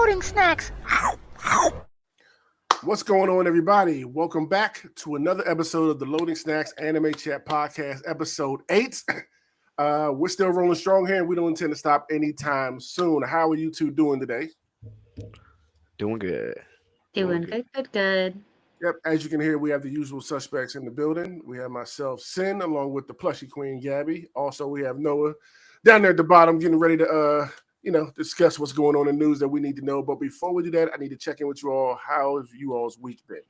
Loading snacks. What's going on, everybody? Welcome back to another episode of the Loading Snacks Anime Chat Podcast, episode 8. We're still rolling strong here, and we don't intend to stop anytime soon. How are you two doing today? Doing good. Doing good. Yep, as you can hear, we have the usual suspects in the building. We have myself, Sin, along with the plushy queen, Gabby. Also, we have Noah down there at the bottom getting ready to, discuss what's going on in news that we need to know. But before we do that, I need to check in with you all. How have you all's week been?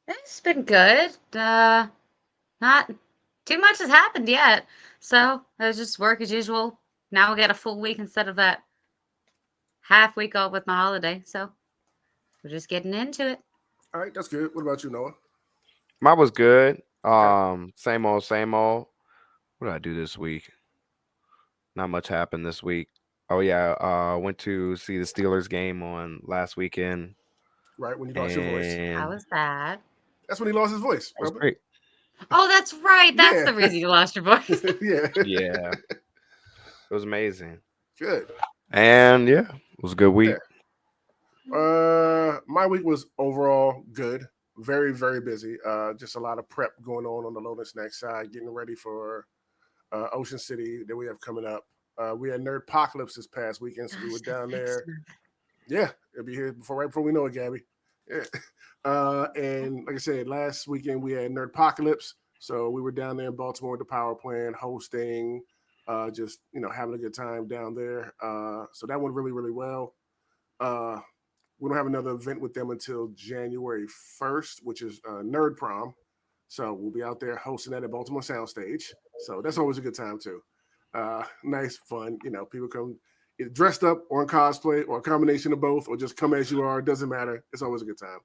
It's been good. Not too much has happened yet. So it was just work as usual. Now we got a full week instead of that half week off with my holiday. So we're just getting into it. All right, that's good. What about you, Noah? Mine was good. Same old, same old. What did I do this week? Not much happened this week. Oh yeah, went to see the Steelers game on last weekend. Right, when you lost your voice. How was that? That's when he lost his voice. That was great. Oh, that's right. That's Yeah. the reason you lost your voice. Yeah. Yeah. It was amazing. Good. And yeah, it was a good week. My week was overall good. Very, very busy. Just a lot of prep going on the Loading Snacks side, getting ready for Ocean City that we have coming up. We had Nerdpocalypse this past weekend, so we were down there. Yeah, it'll be here right before we know it, Gabby. Yeah. And like I said, last weekend we had Nerdpocalypse, so we were down there in Baltimore at the power plant hosting, just having a good time down there. So that went really, really well. We don't have another event with them until January 1st, which is Nerd Prom. So we'll be out there hosting that at Baltimore Soundstage. So that's always a good time too. Nice, fun. People come either dressed up or in cosplay or a combination of both, or just come as you are. It doesn't matter. It's always a good time.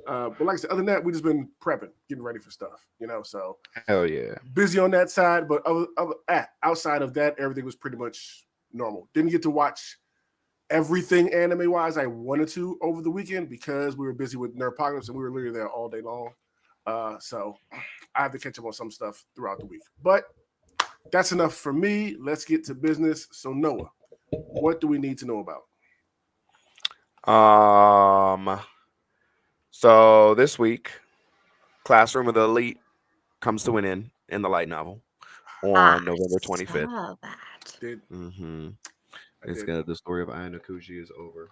But like I said, other than that, we just been prepping, getting ready for stuff. So Hell yeah. busy on that side. But outside of that, everything was pretty much normal. Didn't get to watch everything anime wise I wanted to over the weekend because we were busy with Nerdpocalypse and we were literally there all day long. So I have to catch up on some stuff throughout the week. But that's enough for me. Let's get to business. So Noah, what do we need to know about? So this week, Classroom of the Elite comes to an end in the light novel on November 25th. Saw that. The story of Ayano Kuji is over.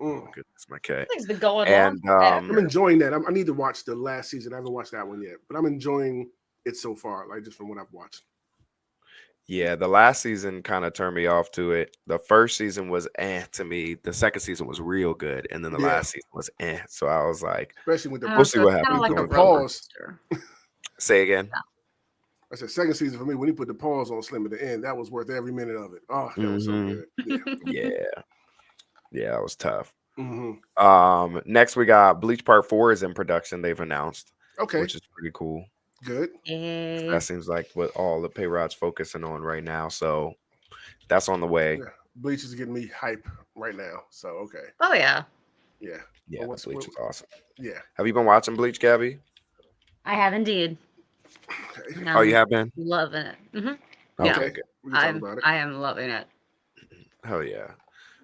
Oh goodness, my cat. Things been going And on. I'm enjoying that. I need to watch the last season. I haven't watched that one yet, but I'm enjoying it so far, like just from what I've watched. Yeah, the last season kind of turned me off to it. The first season was to me. The second season was real good, and then the last season was So I was like, especially with the we'll see what happens. Like the pause. Say again. I said second season for me. When he put the pause on Slim at the end, that was worth every minute of it. Oh, that was so good. Yeah, that was tough. Mm-hmm. Next we got Bleach Part 4 is in production. They've announced. Okay, which is pretty cool. Good. That seems like what all the pay rod's focusing on right now. So that's on the way. Yeah. Bleach is getting me hype right now. So okay. Oh yeah. Yeah. Yeah, Bleach is awesome. Yeah. Have you been watching Bleach, Gabby? I have indeed. Okay. Oh, you have been? Loving it. Mm-hmm. Yeah. Okay. Good. We can talk about it. I am loving it. Hell yeah.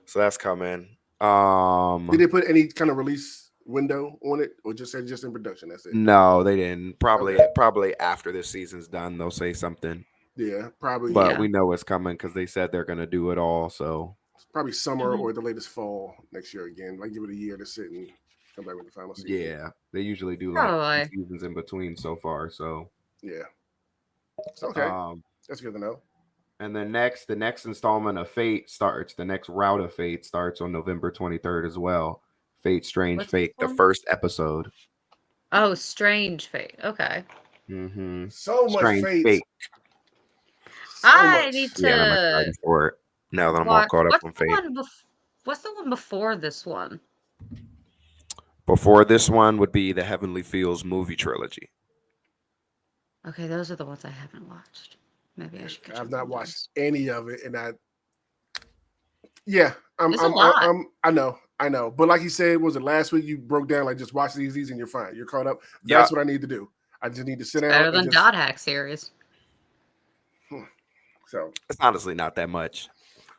So that's coming. Did they put any kind of release window on it, or just said just in production? That's it. No, they didn't. Probably after this season's done, they'll say something. Yeah, probably. But we know it's coming because they said they're gonna do it all. So it's probably summer or the latest fall next year again. Like give it a year to sit and come back with the final season. Yeah, they usually do like 2 seasons in between so far. So yeah, it's okay. That's good to know. And then the next installment of Fate starts. The next route of Fate starts on November 23rd as well. Fate, Strange Fate, the first episode. Oh, Strange Fate. Okay. So much Strange Fate. So I need to. Yeah, I'm excited for it. Now that I'm all caught up on Fate. What's the one before this one? Before this one would be the Heavenly Fields movie trilogy. Okay, those are the ones I haven't watched. Maybe I should. I've not watched any of it, and I know. But like you said, was it last week? You broke down like just watch these and you're fine. You're caught up. That's what I need to do. I just need to sit down. Better than Dot Hack series. So it's honestly not that much.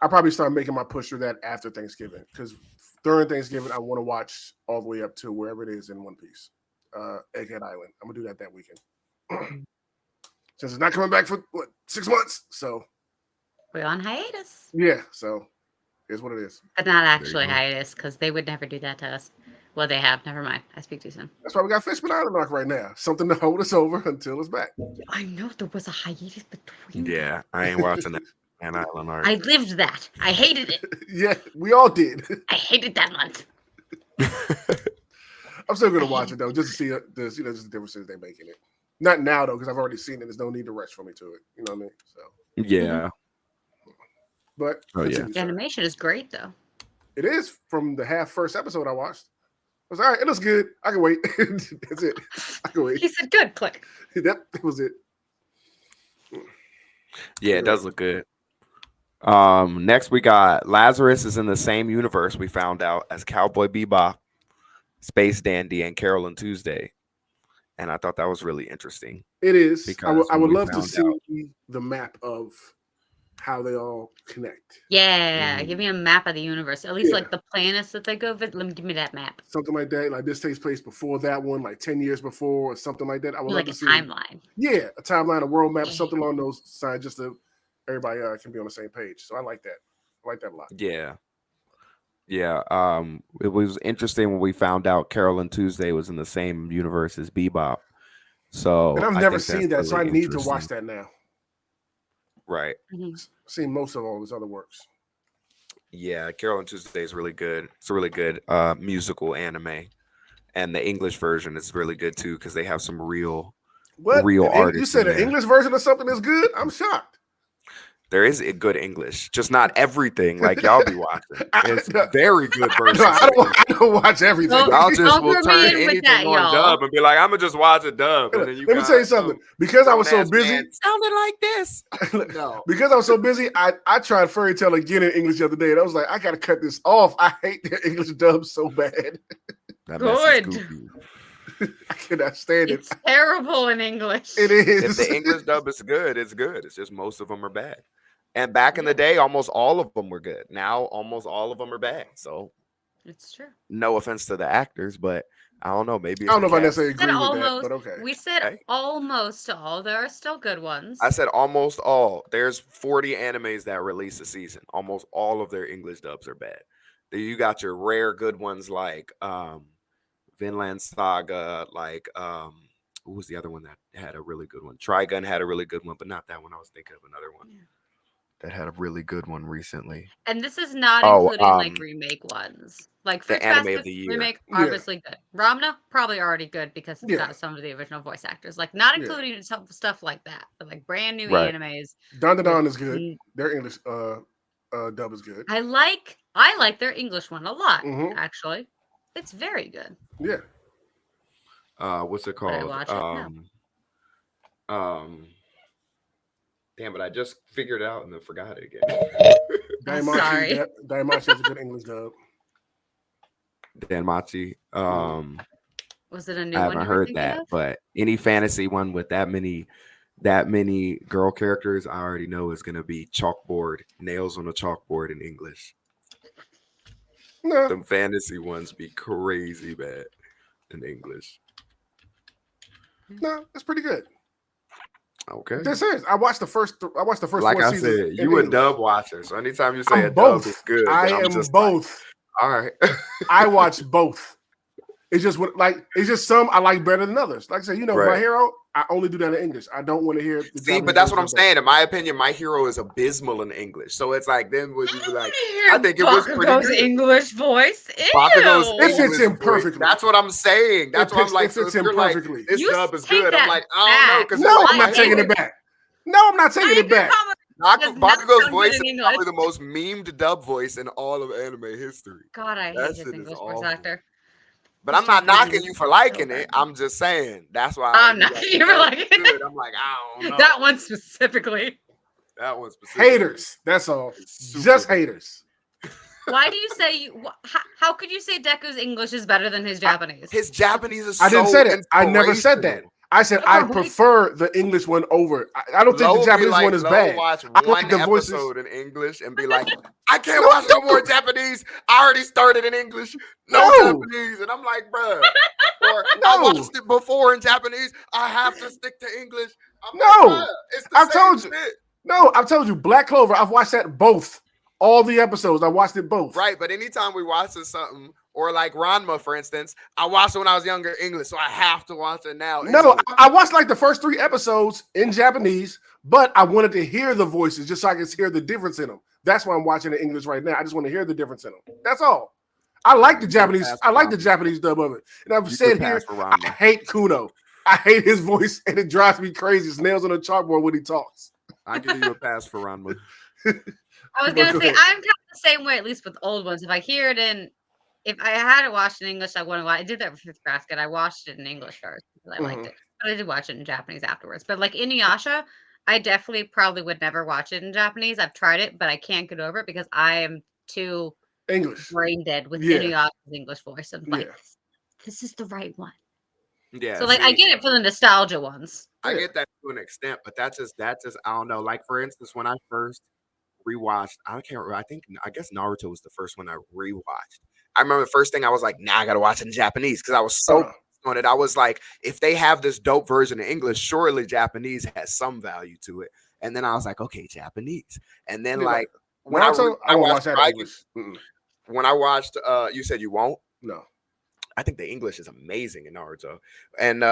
I probably start making my push through that after Thanksgiving because during Thanksgiving I want to watch all the way up to wherever it is in One Piece, Egghead Island. I'm gonna do that weekend since it's not coming back for 6 months. So We're on hiatus. yeah, so it's what it is. But not actually hiatus, because they would never do that to us. Well, they have. Never mind. I speak too soon. That's why we got Fishman Island arc right now. Something to hold us over until it's back. I know there was a hiatus between. Yeah, I ain't watching that Island arc. I lived that. I hated it. Yeah, we all did. I hated that month. I'm still gonna watch it though, just to see just the differences they're making it. Not now though, because I've already seen it. There's no need to rush for me to it. You know what I mean? So Yeah. but The animation is great though. It is from the first episode I watched. I was all right, it looks good. I can wait. That's it. I can wait. He said good, click. That was it. Yeah, it does look good. Next we got Lazarus is in the same universe we found out as Cowboy Bebop, Space Dandy, and Carol and Tuesday. And I thought that was really interesting. It is. Because I would love to found see the map of how they all connect. Yeah, give me a map of the universe. At least Yeah. like the planets that they go visit. Let me give me that map. Something like that. Like this takes place before that one, like 10 years before, or something like that. I would love Like a to see timeline. Yeah, a timeline, a world map, Yeah. something along those sides, just so everybody can be on the same page. So I like that. I like that a lot. Yeah. Yeah. It was interesting when we found out Carol and Tuesday was in the same universe as Bebop. So And I've I never think seen that, that's so I really need to watch interesting. that now. Right. Mhm. Seen most of all his other works. Yeah, Carol and Tuesday is really good. It's a really good musical anime. And the English version is really good too, because they have some real artists. You said in an there. English version of something is good? I'm shocked. There is a good English, just not everything like y'all be watching. It's very good versions. No, I don't watch everything. Well, Y'all just Don't will throw me turn in with anything that, on y'all. dub and be like, I'm gonna just watch a dub. And then you Let me tell you something. Because I was so busy, sounded like this. No. because I was so busy, I tried Fairy Tale again in English the other day, and I was like, I gotta cut this off. I hate their English dub so bad. That mess is Good. goofy. I cannot stand it. It's terrible in English. It If is. the English dub is good, it's good. It's just most of them are bad. And back in the day, almost all of them were good. Now, almost all of them are bad. So, It's true. no offense to the actors, but I don't know. Maybe I don't know it's if I the cast. necessarily We said agree with that, almost. but okay. We said Okay. almost all. There are still good ones. I said almost all. There's 40 animes that release a season. Almost all of their English dubs are bad. Then you got your rare good ones like Vinland Saga, like who was the other one that had a really good one? Trigun had a really good one, but not that one. I was thinking of another one that had a really good one recently. And this is not Oh, including like remake ones. Like the Fruits anime Basket of the year. remake, Yeah. obviously good. Ramna, probably already good because it's Yeah. got some of the original voice actors. Like not Yeah. including some stuff like that, but like brand new Right. animes. Don Da Don with- is good. Their English dub is good. I like their English one a lot, Mhm. actually. It's very good. Yeah. What's it But I called? watch it now. Damn it! I just figured it out and then forgot it again. I'm sorry. Daimachi has a good English dub. Danmachi. Was it a new I one haven't you were heard thinking that, of? but any fantasy one with that many girl characters, I already know is gonna be chalkboard, nails on a chalkboard in English. No, Them fantasy ones be crazy bad in English. no, that's pretty good. Okay. That's serious. I watched the first. Like four I seasons said, in you a English. dub watcher, so anytime you say I'm a both. dub is good, I then I'm am just both. Like, all right. I watch both. It's just some I like better than others. Like I said, My Right. Hero, I only do that in English. I don't want to hear the See, Japanese but that's what version I'm of that. saying. In my opinion, My Hero is abysmal in English. So it's like then would you be like, I I think it was pretty Bakugo's good. English voice. Bakugo's Ew. It fits in English voice. perfectly. That's what I'm saying. That's what I'm like. It So fits if in you're like, perfectly. this You dub is take good, I'm that like, I don't know, back. because No, My I'm not taking English- it back. No, I'm not taking it back. does not Bakugo's sound voice good is in probably English. the most memed dub voice in all of anime history. God, I That hate his shit is English awful. voice actor. But His I'm not Japanese knocking you is for so liking it. bad. I'm just saying that's why I'm you knocking you for "Oh, liking it's it." good." I'm like, I don't know. That one specifically. That one specifically. Haters. That's all. is super Just good. haters. Why do you say how could you say Deku's English is better than his Japanese? His Japanese is I didn't so say that. I never said that. inspirational. I said I prefer the English one over. I don't think the Japanese one is bad. Watch I one like the voices. episode in English and be like, I can't watch no more Japanese. I already started in English. No Japanese. And I'm like, bruh. Or I watched it before in Japanese. I have to stick to English. I'm like, bruh, it's the I've same told you. shit. No, I've told you. Black Clover. I've watched that both. All the episodes. I watched it both. Right, but anytime we watch something, or like Ranma, for instance, I watched it when I was younger English, so I have to watch it now. No, I watched like the first 3 episodes in Japanese, but I wanted to hear the voices just so I could hear the difference in them. That's why I'm watching the English right now. I just want to hear the difference in them. That's all. I like the Japanese. I like the Japanese dub of it. And I've said here, I hate Kuno. I hate his voice, and it drives me crazy. It's nails on a chalkboard when he talks. I give you a pass for Ranma. I was gonna say I'm kind of the same way, at least with old ones. If I hear it if I had it watched in English, I wouldn't watch. I did that with Fifth Basket. I watched it in English first because I liked it, but I did watch it in Japanese afterwards. But like Inuyasha, I definitely probably would never watch it in Japanese. I've tried it, but I can't get over it because I am too English brain dead with Inuyasha's English voice. I'm like, this is the right one. Yeah. So like, I get it for the nostalgia ones. I get that to an extent, but that's just I don't know. Like for instance, when I first rewatched, I guess Naruto was the first one I rewatched. I remember the first thing I was like, I gotta watch it in Japanese because I was so on it. I was like, if they have this dope version in English, surely Japanese has some value to it. And then I was like, okay, Japanese. And then like when Naruto, I won't watch that in English. When I watched, you said you won't? No. I think the English is amazing in Naruto. And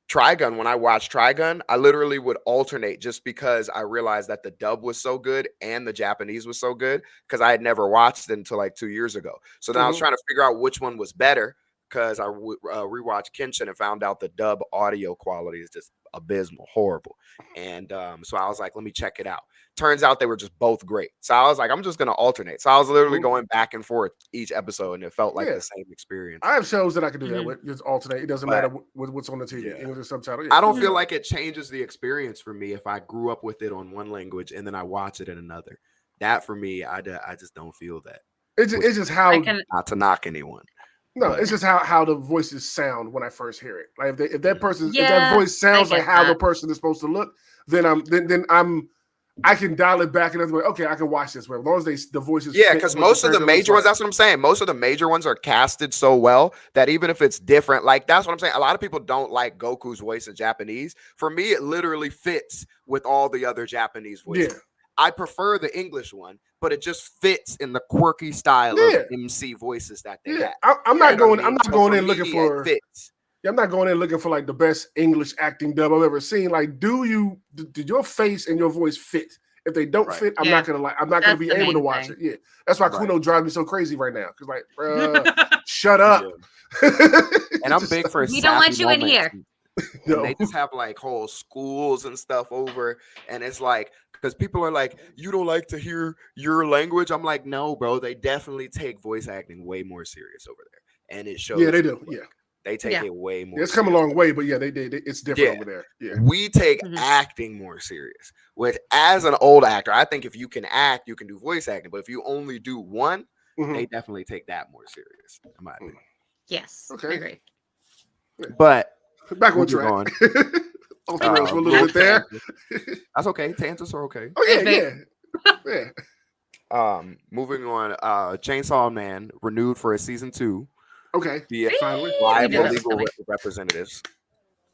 Trigun, when I watched Trigun, I literally would alternate just because I realized that the dub was so good and the Japanese was so good because I had never watched it until like 2 years ago. So then I was trying to figure out which one was better because I rewatched Kenshin and found out the dub audio quality is just abysmal, horrible. And so I was like, let me check it out. Turns out they were just both great. So I was like, I'm just going to alternate. So I was literally going back and forth each episode, and it felt like the same experience. I have shows that I can do that with. Just alternate. It doesn't matter what's on the TV. English subtitle. I don't feel like it changes the experience for me if I grew up with it on one language and then I watch it in another. That for me, I just don't feel that. It's just how not to knock anyone. No, it's just how the voices sound when I first hear it. Like if that person, if that voice sounds like how the person is supposed to look, then I can dial it back another way. Okay, I can watch this way as long as the voices. Yeah, because most of the major ones, that's what I'm saying. Most of the major ones are casted so well that even if it's different, like that's what I'm saying. A lot of people don't like Goku's voice in Japanese. For me, it literally fits with all the other Japanese voices. Yeah. I prefer the English one, but it just fits in the quirky style of MC voices that they have. I'm not going in looking for fits. I'm not going in looking for like the best English acting dub I've ever seen. Like, did your face and your voice fit? If they don't fit, I'm not gonna be able to watch it. Yeah, that's why Kuno drives me so crazy right now. Because like, shut up. And I'm big for. We don't want you in here. No. They just have like whole schools and stuff over, and it's like because people are like, you don't like to hear your language. I'm like, no, bro. They definitely take voice acting way more serious over there, and it shows. Yeah, they do. Yeah. They take it way more. It's come a long way, but they did. It's different over there. Yeah, we take acting more serious. Which, as an old actor, I think if you can act, you can do voice acting. But if you only do one, they definitely take that more serious. In my opinion. Yes. Okay. I agree. But back on track. Off the rails for a little bit there. That's okay. Tangents are okay. Oh yeah. Moving on. Chainsaw Man renewed for a season 2. Okay. The live legal representatives.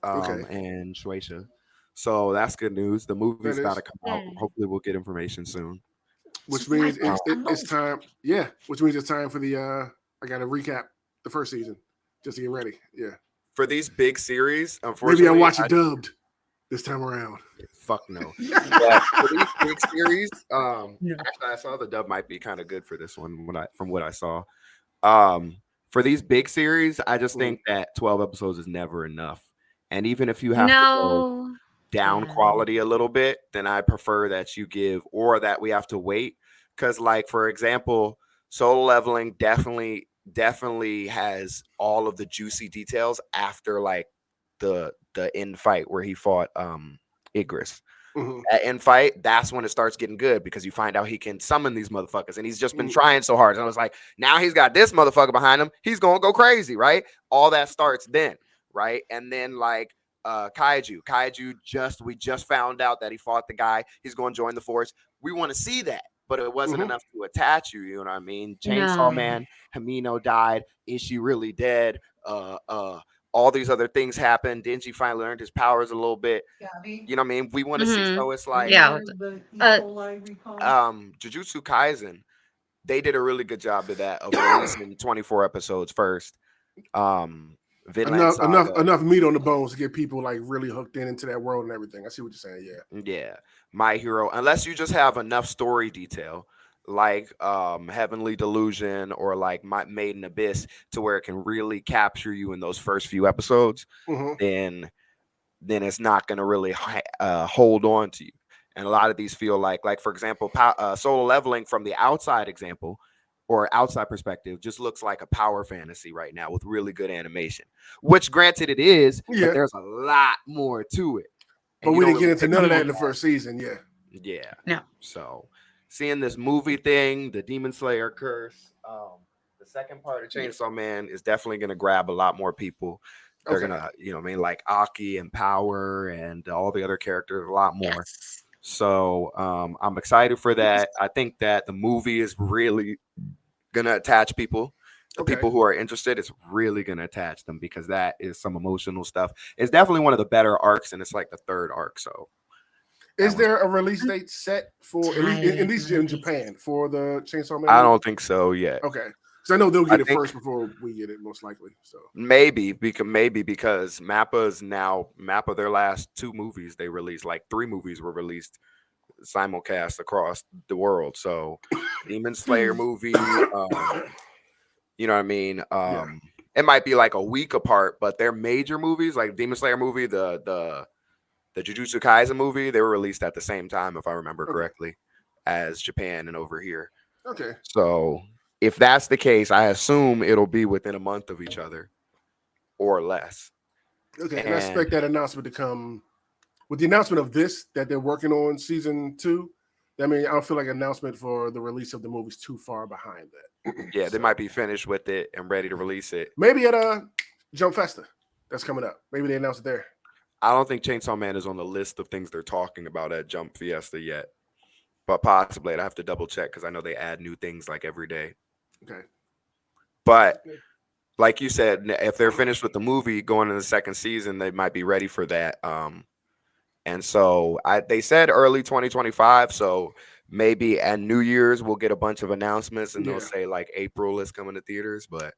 And Shueisha. So that's good news. The movie's about to come out. Hopefully we'll get information soon. Which means it's time. Yeah. Which means it's time for the I gotta recap the first season just to get ready. Yeah. For these big series, unfortunately. Maybe I'll watch it dubbed this time around. Fuck no. But for these big series, actually I saw the dub might be kind of good for this one from what I saw. For these big series, I just think that 12 episodes is never enough. And even if you have to go down quality a little bit, then I prefer that you give or that we have to wait. Because, like, for example, Solo Leveling definitely has all of the juicy details after, like, the end fight where he fought Igris. At end fight, that's when it starts getting good because you find out he can summon these motherfuckers, and he's just been trying so hard. And I was like, now he's got this motherfucker behind him. He's gonna go crazy, right? All that starts then, right? And then like Kaiju, we just found out that he fought the guy. He's going to join the force. We want to see that, but it wasn't Mhm. enough to attach you. You know what I mean? Chainsaw No. Man, Hamino died. Is she really dead? All these other things happened. Denji finally learned his powers a little bit. You know what I mean? We want to see. Mhm. So it's like Yeah. Jujutsu Kaisen. They did a really good job of that, of releasing 24 episodes first. Vinland Saga. Enough meat on the bones to get people like really hooked into that world and everything. I see what you're saying. Yeah. Yeah, My Hero. Unless you just have enough story detail, like Heavenly Delusion or like My Made in Abyss, to where it can really capture you in those first few episodes, Hmm. then it's not going to really hold on to you. And a lot of these feel like for example, Solo Leveling from the outside example or outside perspective just looks like a power fantasy right now with really good animation, which granted it is, but Yeah. there's a lot more to it. But And you we don't didn't get really into pick none up of that on in the that. first season. Yeah. Yeah. No. So seeing this movie thing, the Demon Slayer curse, the second part of Chainsaw Man is definitely going to grab a lot more people. They're Okay. gonna, you know what I mean, like Aki and Power and all the other characters a lot more. Yes. So I'm excited for that. I think that the movie is really gonna attach people. The Okay. people who are interested, it's really gonna attach them because that is some emotional stuff. It's definitely one of the better arcs, and it's like the third arc. So that Is one's. there a release date set for at Tired least in movies. Japan for the Chainsaw Man I movie? don't think so yet. Okay. Because I know they'll I get it think first before we get it, most likely. So. maybe because Mappa their last two movies they released, like three movies were released simulcast across the world. So Demon Slayer movie, you know what I mean? Yeah. It might be like a week apart, but they're major movies, like Demon Slayer movie, the Jujutsu Kaisen movie, they were released at the same time, if I remember Okay. correctly, as Japan and over here. Okay. So if that's the case, I assume it'll be within a month of each other or less. Okay. And I And expect that announcement to come with the announcement of this that they're working on season 2. I mean, I don't feel like an announcement for the release of the movie's too far behind that. yeah, they So might be finished with it and ready to release it. maybe at Jump Festa that's coming up. Maybe they announce it there. I don't think Chainsaw Man is on the list of things they're talking about at Jump Fiesta yet, but possibly. I'd have to double check because I know they add new things like every day. Okay. But like you said, if they're finished with the movie going into the second season, they might be ready for that. And so they said early 2025. So maybe at New Year's we'll get a bunch of announcements, and they'll Yeah. say like April is coming to theaters, but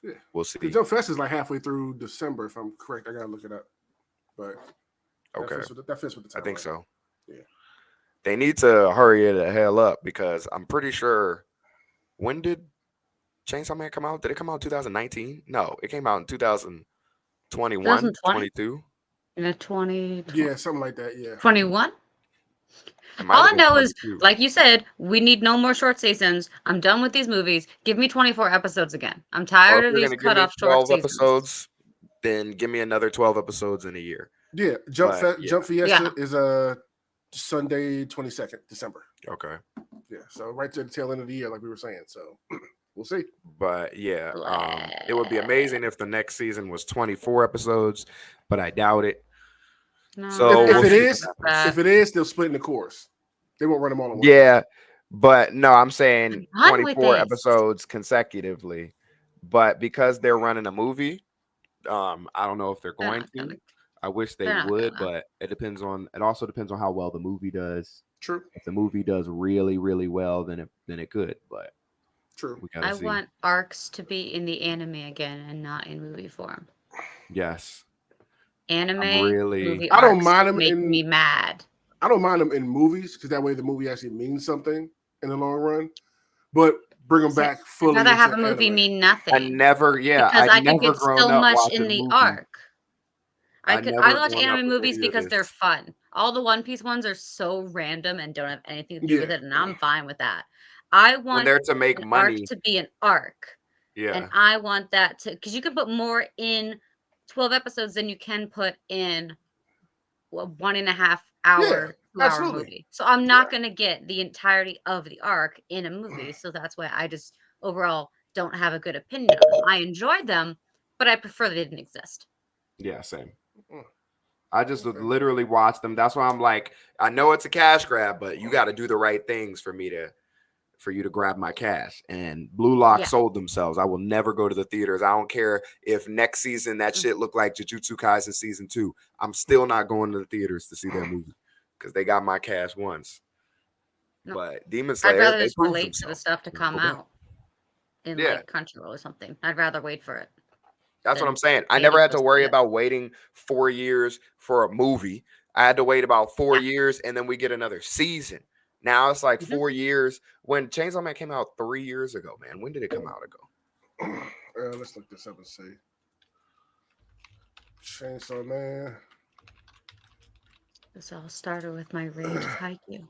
Yeah. we'll Because see. Jump Fest is like halfway through December, if I'm correct. I gotta look it up. But Okay, that fits with the I timeline. think so. Yeah. They need to hurry it the hell up because I'm pretty sure. When did Chainsaw Man come out? Did it come out in 2019? No, it came out in 2021, 2020? 22. In a 20, Yeah, something like that. Yeah. 21? It All might I have been know is, 22. like you said, we need no more short seasons. I'm done with these movies. Give me 24 episodes again. I'm Well, tired if of you're these gonna give cut me off short 12 seasons. episodes, then give me another 12 episodes in a year. Yeah. But yeah, Jump Fiesta Yeah. is Sunday 22nd December. okay. Yeah. So right to the tail end of the year, like we were saying. So we'll see. But yeah, it would be Blah. amazing if the next season was 24 episodes, but I doubt it. No, So If we'll it see what is, happens. if it is, they'll split in the course. They won't run them all in one time. Yeah, but no, I'm saying I'm done with 24 this. episodes consecutively. But because they're running a movie, I don't know if they're They're going not to. gonna. I wish they They're not would, gonna. but it also depends on how well the movie does. True. If the movie does really, really well, then it could. But True. we gotta I see. want arcs to be in the anime again and not in movie form. Yes, I'm Anime really. movie I don't arcs mind them make me mad. I don't mind them in movies because that way the movie actually means something in the long run. But bring them See, back I'd fully rather have into a movie anime. mean I nothing never, yeah, because I I could never get grown so up much in watching the movies. arc. I I never watch grown up anime with movies any of because they're this. fun. All the One Piece ones are so random and don't have anything to do with Yeah. it, and I'm fine with that. I When want they're to make an arc money, to be an arc, and yeah, I want that to because you can put more in 12 episodes than you can put in a 1.5 hour, Yeah. 2 hour Absolutely. movie. So I'm yeah, not gonna get the entirety of the arc in a movie. So that's why I just overall don't have a good opinion of them. I enjoyed them, but I prefer they didn't exist. yeah, same. Mm. I just would Okay. literally watch them. That's why I'm like, I know it's a cash grab, but you got to do the right things for you to grab my cash. And Blue Lock Yeah. sold themselves. I will never go to the theaters. I don't care if next season that shit look like Jujutsu Kaisen season 2. I'm still not going to the theaters to see that movie because they got my cash once. No. But Demon I'd Slayer, rather they just proved relate to the themselves. stuff to Can I come go back? out in Yeah. like Crunchyroll or something. I'd rather wait for it. That's what than I'm saying. I waiting never had to to see worry it. about waiting 4 years for a movie. I had to wait about 4 Yeah. years and then we get another season. Now it's like Mhm. 4 years. When Chainsaw Man came out 3 years ago, man. When did it come out ago? Let's look this up and see. Chainsaw Man. This all started with my rage of Haikyuu.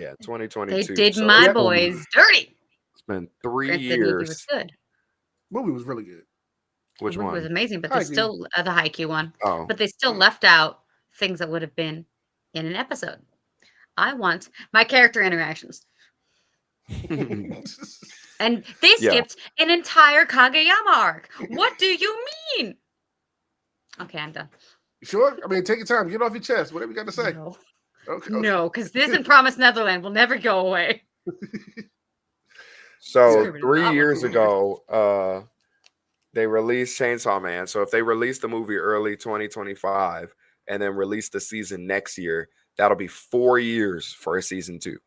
Yeah, They 2022. did So my Yep. boys dirty. it's been 3 Granted, the movie was years. good. Movie was really good. Which The movie was one? amazing, but they Haikyuu. still the Haikyuu one. Oh, But they still left out things that would have been in an episode. I want my character interactions. And they Yeah. skipped an entire Kageyama arc. What do you mean? Okay, I'm done. You sure? I mean, take your time. Get off your chest. Whatever you got to say. No, Okay. no, because this in Promised Neverland will never go away. So Screw it, 3 not years one. ago, they released Chainsaw Man. So if they release the movie early 2025 and then release the season next year, that'll be 4 years for a season 2.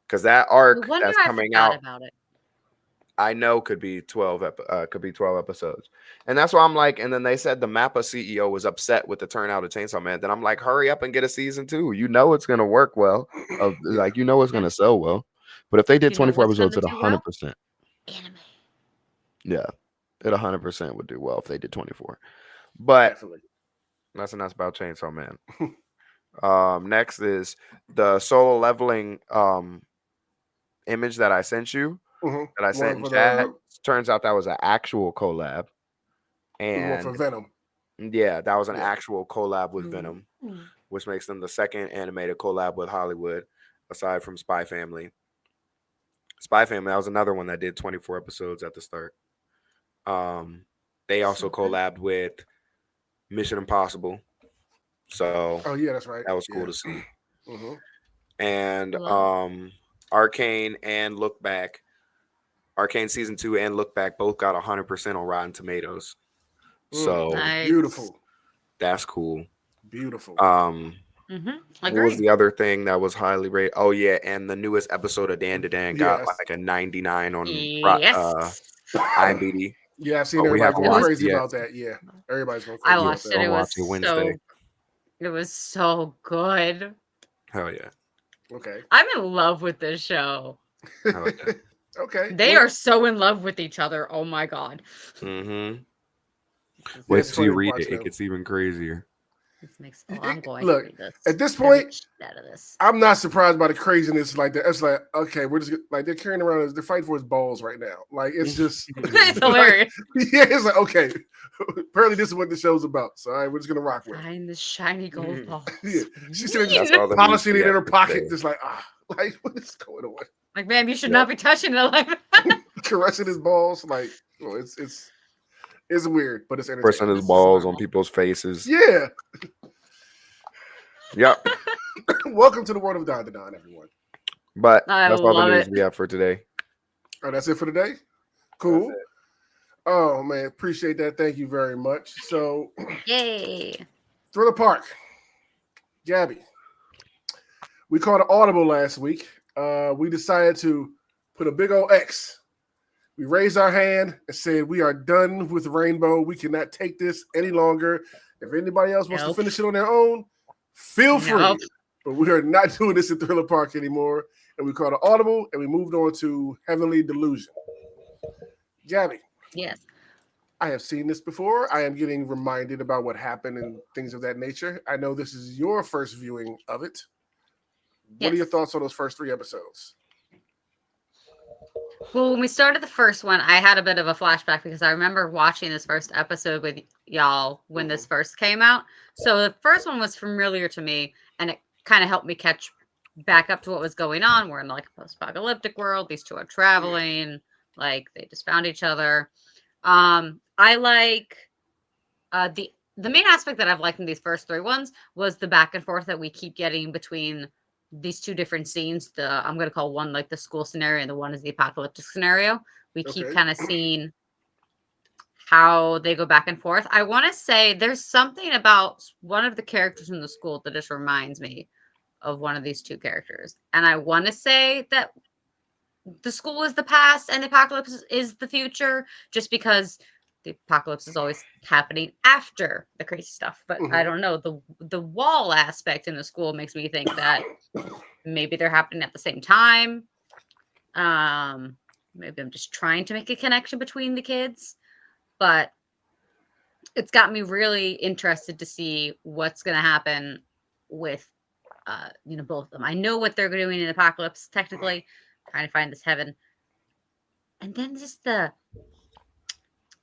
Because that No arc wonder that's I coming forgot out, about it. I know could be 12 episodes. And that's why I'm like, and then they said the Mappa CEO was upset with the turnout of Chainsaw Man. Then I'm like, hurry up and get a season 2. You know it's gonna work well. Like you know it's gonna sell well. But if they did You know 24 what's episodes, gonna at do well? 100%. Anime. Yeah. It 100% would do well if they did 24. But Definitely. that's about Chainsaw Man. Next is the solo leveling image that I sent you. Mhm. That I One sent in for chat. the Turns out that was an actual collab. one for And Venom. yeah, that was an Yeah. actual collab with Venom, Mm. which makes them the second animated collab with Hollywood, aside from Spy Family. Spy Family, that was another one that did 24 episodes at the start. They also So good. collabed with Mission Impossible. So Oh yeah, that's right. that was cool Yeah. to see. Mm-hmm. And Love. Arcane and Look Back, Arcane season 2 and Look Back both got 100% on Rotten Tomatoes. So Nice. Beautiful. that's cool. Beautiful. Mm-hmm. What was Agreed. the other thing that was highly rated? Oh yeah, and the newest episode of Dan to Dan got Yes. like a 99 on Yes. IMDb. Yeah, I've seen But we everybody haven't going watched crazy it yet. about that. Yeah. Everybody's going I crazy about watched it. that. It I'll was watch it Wednesday. it was so good. Hell yeah. Okay. I'm in love with this show. Hell yeah. Okay. They Well, are so in love with each other. Oh my god. Mm-hmm. yeah, Wait it's till you funny read watching it. It them. gets even crazier. This makes I'm going Look, to read this. at this Every point, shit out of this. I'm not surprised by the craziness like that. It's like, okay, we're just like they're carrying around, they're fighting for his balls right now. Like it's just It's hilarious. yeah, it's like okay. Apparently, this is what the show's about. So all right, we're just gonna rock with it. Find the shiny gold balls. Yeah. She's sitting That's there all the polishing news it we in her have for pocket, today. just like like what is going on? Like, man, you should Yep. not be touching it like that. Caressing his balls, like oh, it's weird, but it's Pressing entertaining. his balls on people's faces. Yeah. Yep. Welcome to the world of Don to Don, everyone. But I that's all the love news it. we have for today. All right, that's it for today. Cool. That's Oh man, appreciate that. Thank you very much. So, Yay. Thriller Park, Gabby. We called an audible last week. We decided to put a big old X. We raised our hand and said we are done with Rainbow. We cannot take this any longer. If anybody else wants to Nope. finish it on their own, feel free. Nope. But we are not doing this at Thriller Park anymore. And we called it audible, and we moved on to Heavenly Delusion. Gabby, Yes. I have seen this before. I am getting reminded about what happened and things of that nature. I know this is your first viewing of it. What are your Yes. thoughts on those first 3 episodes? Well, when we started the first one, I had a bit of a flashback because I remember watching this first episode with y'all when this first came out. So the first one was familiar to me, and it kind of helped me catch back up to what was going on. We're in like a post-apocalyptic world. These two are traveling. Like they just found each other. I like the main aspect that I've liked in these first 3 ones was the back and forth that we keep getting between these 2 different scenes. I'm going to call one like the school scenario and the one is the apocalyptic scenario. We keep Okay. kind of seeing how they go back and forth. I want to say there's something about one of the characters in the school that just reminds me of one of these 2 characters. And I want to say that the school is the past and the apocalypse is the future, just because the apocalypse is always happening after the crazy stuff. But I don't know, the wall aspect in the school makes me think that maybe they're happening at the same time. Maybe I'm just trying to make a connection between the kids, but it's got me really interested to see what's going to happen with both of them. I know what they're doing in Apocalypse, technically, trying to find this heaven. And then just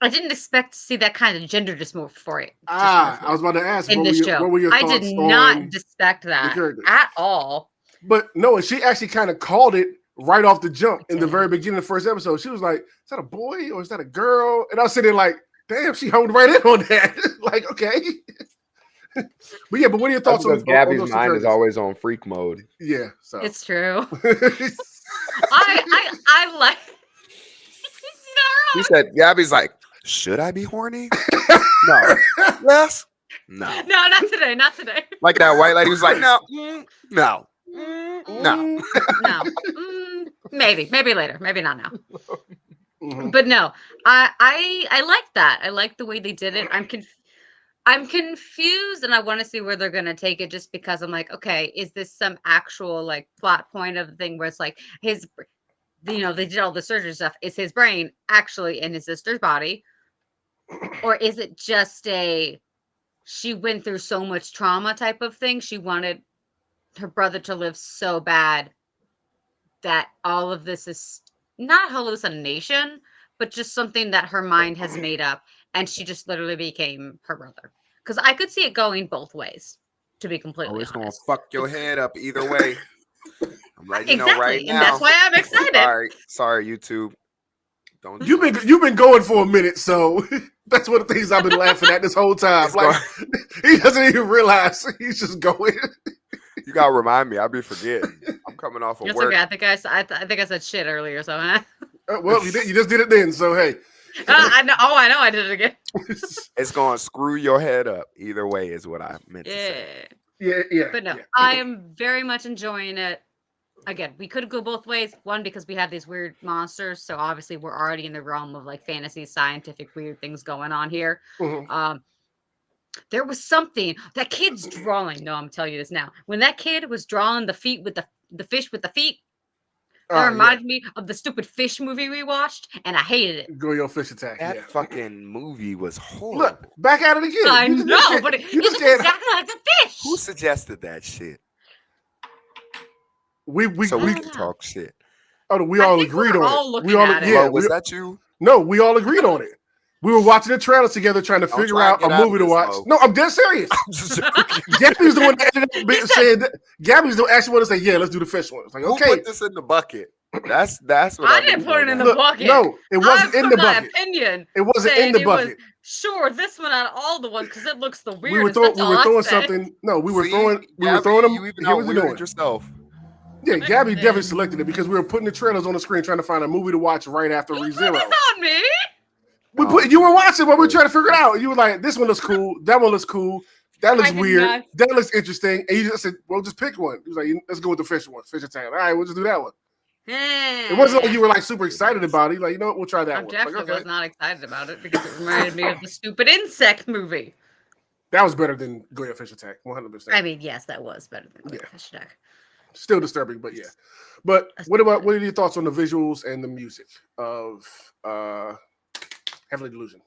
I didn't expect to see that kind of gender dysphoria. I was about to ask, in what this show. were your I thoughts did not on expect that characters? at all. But no, she actually kind of called it right off the jump in the very beginning of the first episode. She was like, "Is that a boy or is that a girl?" And I was sitting there like, "Damn, she honed right in on that." Like, okay. But yeah, but what are your thoughts Because on Gabby's those mind is characters? always on freak mode. Yeah, so It's true. I like. She said, Gabby's like, should I be horny? No. Yes. No. No, not today. Not today. Like that white lady was like, no, no, no. No. Maybe later. Maybe not now. Mhm. But no, I like that. I like the way they did it. I'm confused, and I want to see where they're gonna take it. Just because I'm like, okay, is this some actual like plot point of the thing where it's like his, they did all the surgery stuff. Is his brain actually in his sister's body, or is it just she went through so much trauma type of thing? She wanted her brother to live so bad that all of this is not hallucination, but just something that her mind has made up, and she just literally became her brother. Because I could see it going both ways, to be completely Oh, it's gonna honest. fuck your head up either way. I'm letting you know Exactly, right and now. that's why I'm excited. Sorry, YouTube. Don't do You've been going for a minute, so that's one of the things I've been laughing at this whole time. It's Like he doesn't even realize he's just going. You gotta remind me. I'll be forgetting. I'm coming off of It's work. okay. I think I said shit earlier, so Well, you just did it then, so hey. I know. Oh, I know. I did it again. It's gonna screw your head up either way, is what I meant to say. Yeah. But no, yeah. I am very much enjoying it. Again, we could go both ways. One, because we have these weird monsters, so obviously we're already in the realm of like fantasy, scientific, weird things going on here. Mhm. There was something that kid's drawing. No, I'm telling you this now. When that kid was drawing the feet with the fish with the feet, that reminded me of the stupid fish movie we watched, and I hated it. Go your fish attack. That Yeah. fucking movie was horrible. Look, back at it again. I You just know, can't- but it you looks just can't- exactly like the fish. Who suggested that shit? we So we don't can know. talk shit. we I all think agreed we're on all it. looking We all at it. yeah. Flo, was that you? No, we all agreed on it. We were watching the trailers together, trying to Don't figure try and out a get out movie of to this, watch. Flo. No, I'm dead serious. I'm just joking. Gabby's the one that ended up saying that. Gabby's the actually one to say, "Yeah, let's do the fish one." It's like, Who okay, put this in the bucket? That's what I I didn't need to put it know in now. the look, bucket. no, it wasn't I in put the my bucket. opinion. It wasn't in saying the it was, bucket. sure, this one out of all the ones because it looks the We were weirdest. That's all I throwing said. something. No, we were See, throwing Gabby, them. You even Here was the out-weirded doing. yourself. Yeah, Gabby definitely selected it because we were putting the trailers on the screen trying to find a movie to watch right after You put ReZero. this on me. You were watching while we were trying to figure it out. You were like, "This one looks cool. That one looks cool. That looks I did weird. not. That looks interesting." And you just said, "Well, just pick one." He was like, "Let's go with the fish one. Fish attack." All right, we'll just do that one. It wasn't like you were like super excited about it. Like, you know what? We'll try that I one. definitely Like, okay. was not excited about it because it reminded me of the stupid insect movie. That was better than Go Fish Attack, 100%. I mean, yes, that was better than Yeah. Fish Attack. Still disturbing, but yeah. But what are your thoughts on the visuals and the music of Heavenly Delusion?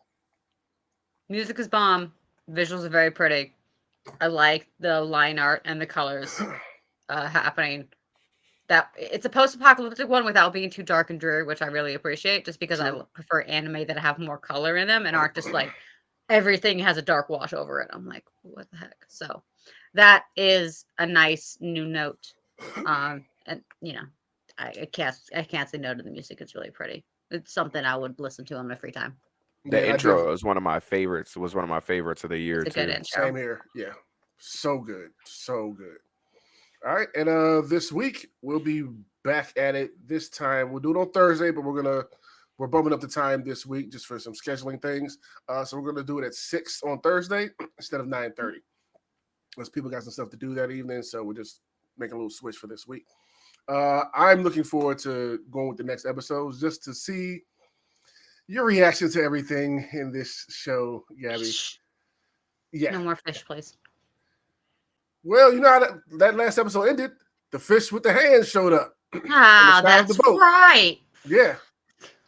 Music is bomb. Visuals are very pretty. I like the line art and the colors happening. That it's a post-apocalyptic one without being too dark and dreary, which I really appreciate. Just because I prefer anime that have more color in them and aren't just like everything has a dark wash over it. I'm like, what the heck? So that is a nice new note. And I can't say no to the music. It's really pretty. It's something I would listen to on my free time. The Yeah, intro is one of my favorites. Was one of my favorites of the year It's a good too. intro. Same here. Yeah. So good. So good. All right. And this week we'll be back at it this time. We'll do it on Thursday, but we're bumping up the time this week just for some scheduling things. So we're gonna do it at 6 on Thursday instead of 9:30. Because people got some stuff to do that evening. So we're just making a little switch for this week. I'm looking forward to going with the next episodes just to see your reaction to everything in this show, Gabby. Yeah. No more fish, please. Well, you know how that last episode ended. The fish with the hands showed up. Ah, side of the that's boat. right. Yeah.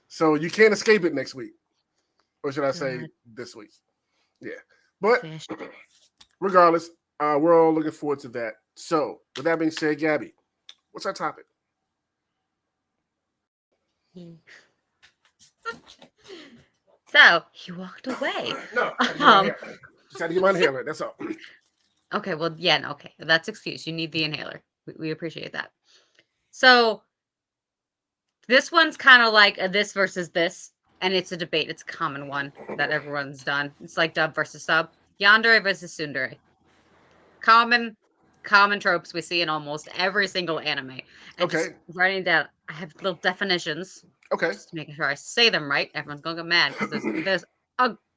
So you can't escape it next week. Or should I say God. this week? Yeah. But Fish. regardless, we're all looking forward to that. So with that being said, Gabby, what's our topic? So he walked away. No. Um, Just had to get my inhaler. That's all. Okay, well, yeah, no, okay. That's excuse. You need the inhaler. We appreciate that. So this one's kind of like a this versus this, and it's a debate. It's a common one that everyone's done. It's like dub versus sub. Yandere versus Tsundere. Common tropes we see in almost every single anime. And Okay. just writing down, I have little definitions. Okay. Just making sure I say them right. Everyone's gonna get mad because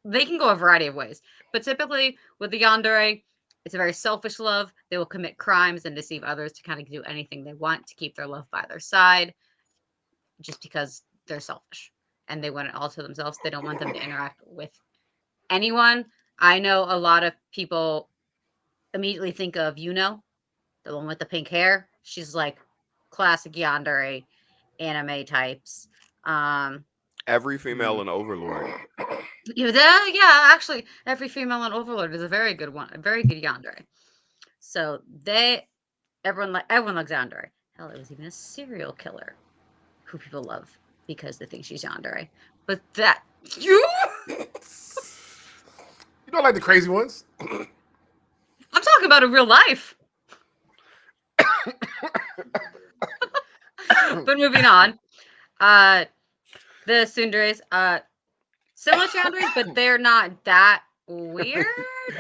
they can go a variety of ways. But typically with the Yandere, it's a very selfish love. They will commit crimes and deceive others to kind of do anything they want to keep their love by their side, just because they're selfish and they want it all to themselves. They don't want them to interact with anyone. I know a lot of people immediately think of the one with the pink hair. She's like classic Yandere anime types. Every female in Overlord. Yeah, actually, every female in Overlord is a very good one, a very good Yandere. So everyone loves Yandere. Hell, it was even a serial killer who people love because they think she's Yandere. But you don't like the crazy ones? I'm talking about in real life. But moving on, the Tsunderes, similar to Yanderes, but they're not that weird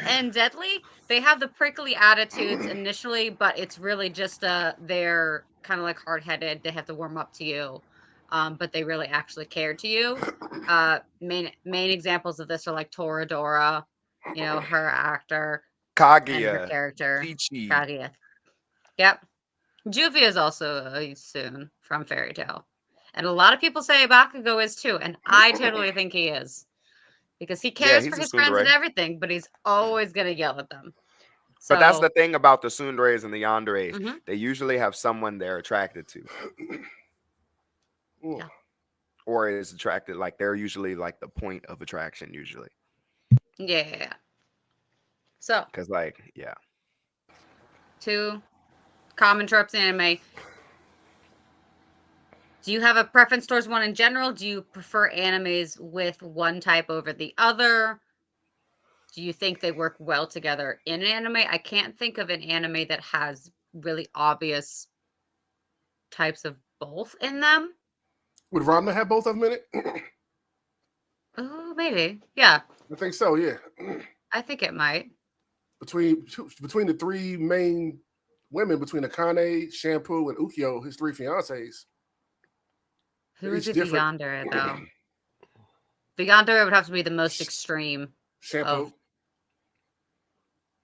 and deadly. They have the prickly attitudes initially, but it's really just they're kind of like hard-headed. They have to warm up to you, but they really actually care to you. Main examples of this are like Toradora, her actor, and her Kaguya. character, Ichi. Kaguya. Yep. Juvia is also a Soon from Fairy Tail. And a lot of people say Bakugo is too, and I totally think he is. Because he cares he's for a his friends and tsundere. everything, but he's always going to yell at them. So, But that's the thing about the Tsunderes and the Yanderes. Mhm. They usually have someone they're attracted to. Yeah. Or is attracted, like they're usually like the point of attraction usually. Yeah. So, Because yeah. two common tropes in anime. Do you have a preference towards one in general? Do you prefer animes with one type over the other? Do you think they work well together in anime? I can't think of an anime that has really obvious types of both in them. Would Ranma have both of them in it? Oh, maybe. Yeah, I think so, yeah. I think it might. Between the three main women, between Akane, Shampoo, and Ukyo, his three fiancés. Who They're is each it different. the Yandere, though? The Yandere would have to be the most extreme. Shampoo.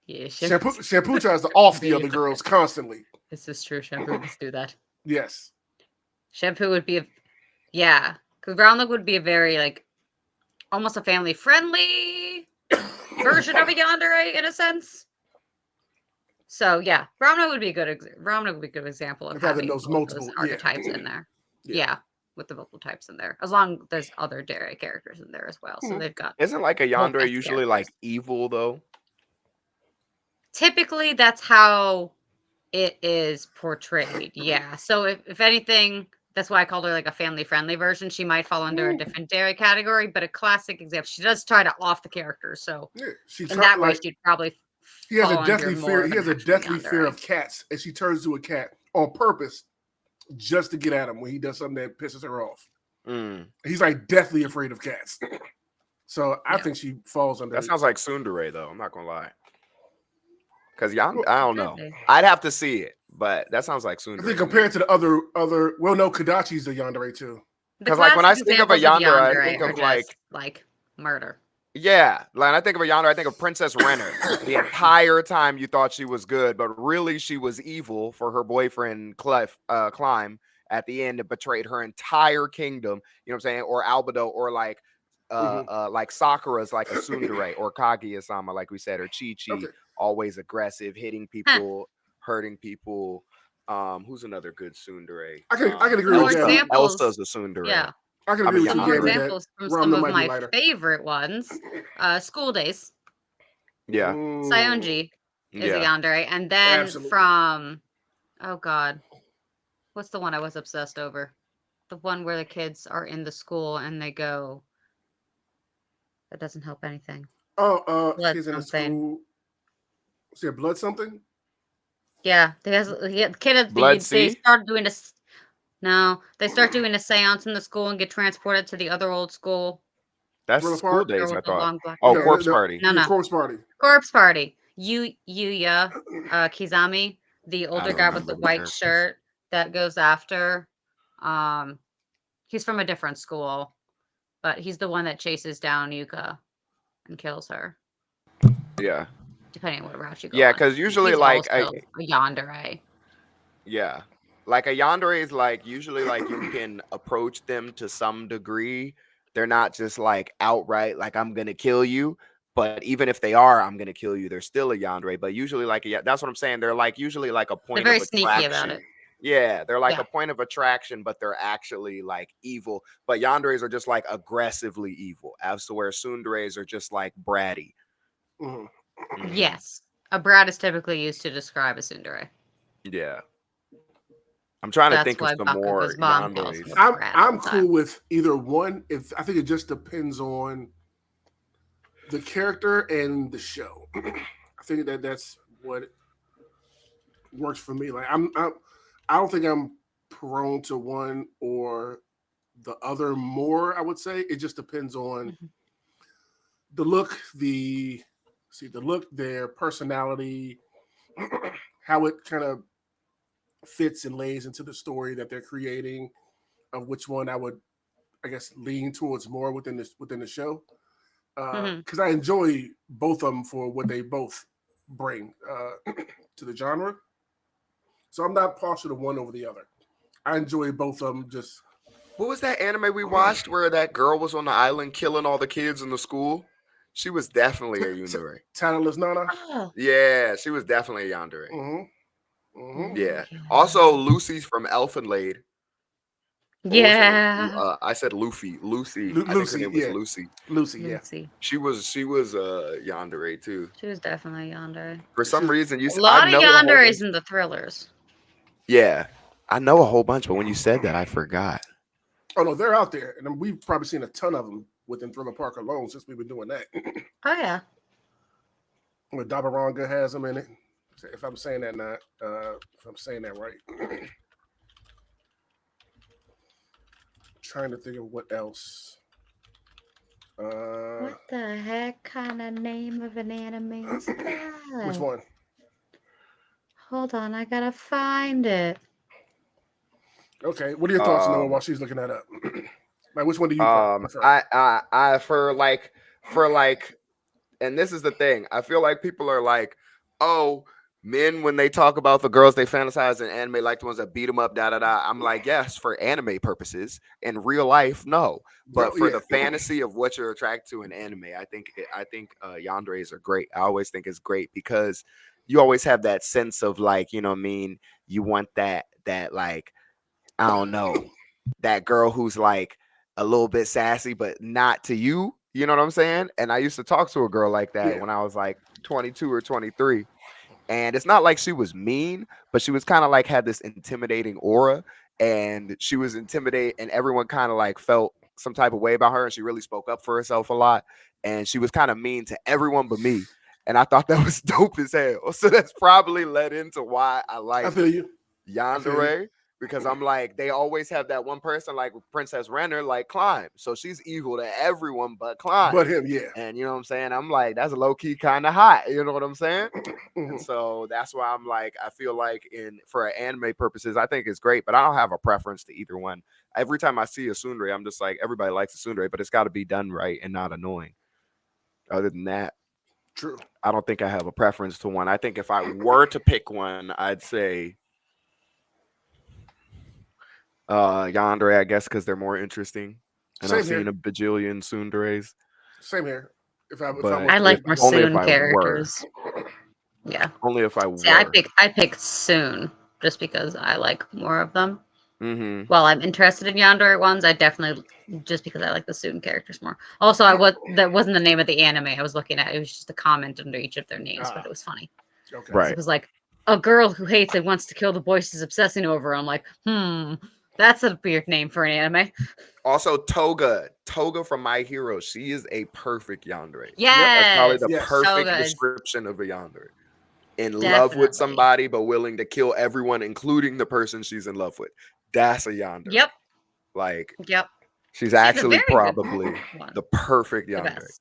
Yeah, Shampoo tries to off the other girls constantly. This is true. Shampoo would do that. Yes. Shampoo would be because Groundlog would be a very almost a family friendly version of a Yandere in a sense. So yeah, Groundlog would be a good example of having those both multiple those archetypes in there. Yeah. Yeah, with the multiple types in there, as long as there's other Dere characters in there as well. So they've got. Isn't like a both Yandere types usually characters. like evil though? Typically, that's how it is portrayed. Yeah. So if anything, that's why I called her like a family-friendly version. She might fall under a different Dairy category, but a classic example. She does try to off the character, so She in that way, she'd probably. He has a fall deathly under more fear. of He an has a actual deathly fear Yandere. of cats, and she turns to a cat on purpose just to get at him when he does something that pisses her off. He's like deathly afraid of cats. So I Yeah. think she falls under. That sounds like Tsundere, though. I'm not gonna lie. Because Well, I don't Could know. be. I'd have to see it, but that sounds like I Tsundere. think to me. compared to the other. Well, no, Kadachi's a yandere too. The 'Cause, like, when I classic think of a examples Yandere, I Yandere think are of, just like murder. Yeah, like I think of a Yandere, I think of Princess Renner. The entire time you thought she was good, but really she was evil for her boyfriend Climb at the end. It betrayed her entire kingdom. You know what I'm saying? Or Albedo, or like Sakura's like a Tsundere, or Kaguya-sama, like we said, or Chi-Chi, Okay. always aggressive, hitting people, hurting people. Who's another good Tsundere? I can agree More with that. examples. Elsa's a Tsundere. Yeah. I can I agree mean, with Some you, more Jamie, that examples from Rom some of might be my lighter. favorite ones. School Days. Yeah, Sayonji is a yeah. yandere. And then Absolutely. from, oh God, what's the one I was obsessed over? The one where the kids are in the school and they go, that doesn't help anything. Oh, Blood kids in the something. school. Is there blood something? Yeah, the kid, Blood they Sea? start doing this. No, they start doing a seance in the school and get transported to the other old school. That's Thriller School Park? Girl Days, I with the thought. long black Oh, hair. Corpse Party. No, Yeah, no. Corpse Party. Corpse Party. Yuya, Kizami, the older don't guy with the remember the white characters. shirt that goes after. He's from a different school, but he's the one that chases down Yuka and kills her, Yeah. depending on what route you go Yeah, on. because usually, He's like, also a yandere. yeah, like a yandere is like usually like you can approach them to some degree. They're not just like outright like I'm gonna kill you, but even if they are, I'm gonna kill you. They're still a yandere. But usually, like, yeah, that's what I'm saying. They're like usually like a They're point very of sneaky about attraction. it. Yeah, they're like Yeah. a point of attraction, but they're actually like evil. But yanderes are just like aggressively evil, as to where tsunderes are just like bratty. Mhm. Mhm. Yes. A brat is typically used to describe a tsundere. Yeah. I'm trying to That's think of why some more Bakugo's mom calls yanderes. him a brat all I'm the cool time. with either one. If I think it just depends on the character and the show. I think that's what works for me. Like I don't think I'm prone to one or the other more. I would say it just depends on Mhm. the look, the look, their personality, how it kind of fits and lays into the story that they're creating, of which one I would, I guess, lean towards more within the show. Mhm. Because I enjoy both of them for what they both bring to the genre. So I'm not partial to one over the other. I enjoy both of them. Just What was that anime we watched where that girl was on the island killing all the kids in the school? She was definitely a yandere. Talentless Nana. Oh. Yeah, she was definitely a yandere. Mm-hmm. Mm-hmm. Yeah. Yeah. Also, Lucy's from Elfenlade. What was her name? Yeah. I said Luffy. Lucy. I think her Lucy, name was yeah. Lucy. Lucy, yeah. Lucy. She was yandere too. She was definitely a yandere. For some reason, A I lot of know a whole bunch. yanderes in the thrillers. Yeah, I know a whole bunch, but when you said that, I forgot. Oh no, they're out there, and we've probably seen a ton of them within Thriller Park alone since we've been doing that. Oh yeah. Where Dabaranga has them in it. If I'm saying that not, if I'm saying that right. Trying to think of what else. What the heck kind of name of an anime is that? Which one? Hold on, I gotta find it. Okay, what are your thoughts, Noah, while she's looking that up? Like, which one do you prefer? I for like, and this is the thing. I feel like people are like, oh, men when they talk about the girls they fantasize in anime, like the ones that beat them up, da da da. I'm like, yes, for anime purposes. In real life, no. But for the fantasy of what you're attracted to in anime, I think yanderes are great. I always think it's great because you always have that sense of like, you know what I mean? You want that like, I don't know, that girl who's like a little bit sassy, but not to you. You know what I'm saying? And I used to talk to a girl like that when I was like 22 or 23. And it's not like she was mean, but she was kind of like had this intimidating aura, and she was intimidated, and everyone kind of like felt some type of way about her. And she really spoke up for herself a lot. And she was kind of mean to everyone but me. And I thought that was dope as hell. So that's probably led into why I like I feel you. yandere. because I'm like, they always have that one person like Princess Renner, like Climb. So she's evil to everyone but Climb. But him, yeah. And you know what I'm saying? I'm like, that's low key kind of hot. You know what I'm saying? Mhm. And so that's why I'm like, I feel like for anime purposes, I think it's great, but I don't have a preference to either one. Every time I see a tsundere, I'm just like, everybody likes a tsundere, but it's got to be done right and not annoying. Other than that, True. I don't think I have a preference to one. I think if I were to pick one, I'd say Yandere, I guess, because they're more interesting. And I've Same here. seen a bajillion tsunderes. Same here. If I But was I to like pick more one, only if Soon I were. characters. Yeah. Only if I See, were. I pick Soon just because I like more of them. Mm-hmm. While I'm interested in Yandere ones, I definitely just because I like the Soon characters more. Also, that wasn't the name of the anime I was looking at. It was just a comment under each of their names, but it was funny. Okay. Right. It was like a girl who hates and wants to kill the boy she's obsessing over. I'm like, that's a weird name for an anime. Also, Toga from My Hero, she is a perfect yandere. Yes, That's probably the Yes. so perfect good. description of a yandere. In love with Definitely. somebody, but willing to kill everyone, including the person she's in love with. That's a yandere. Yep, Like, yep. she's a actually very good probably one. the perfect The yandere. best.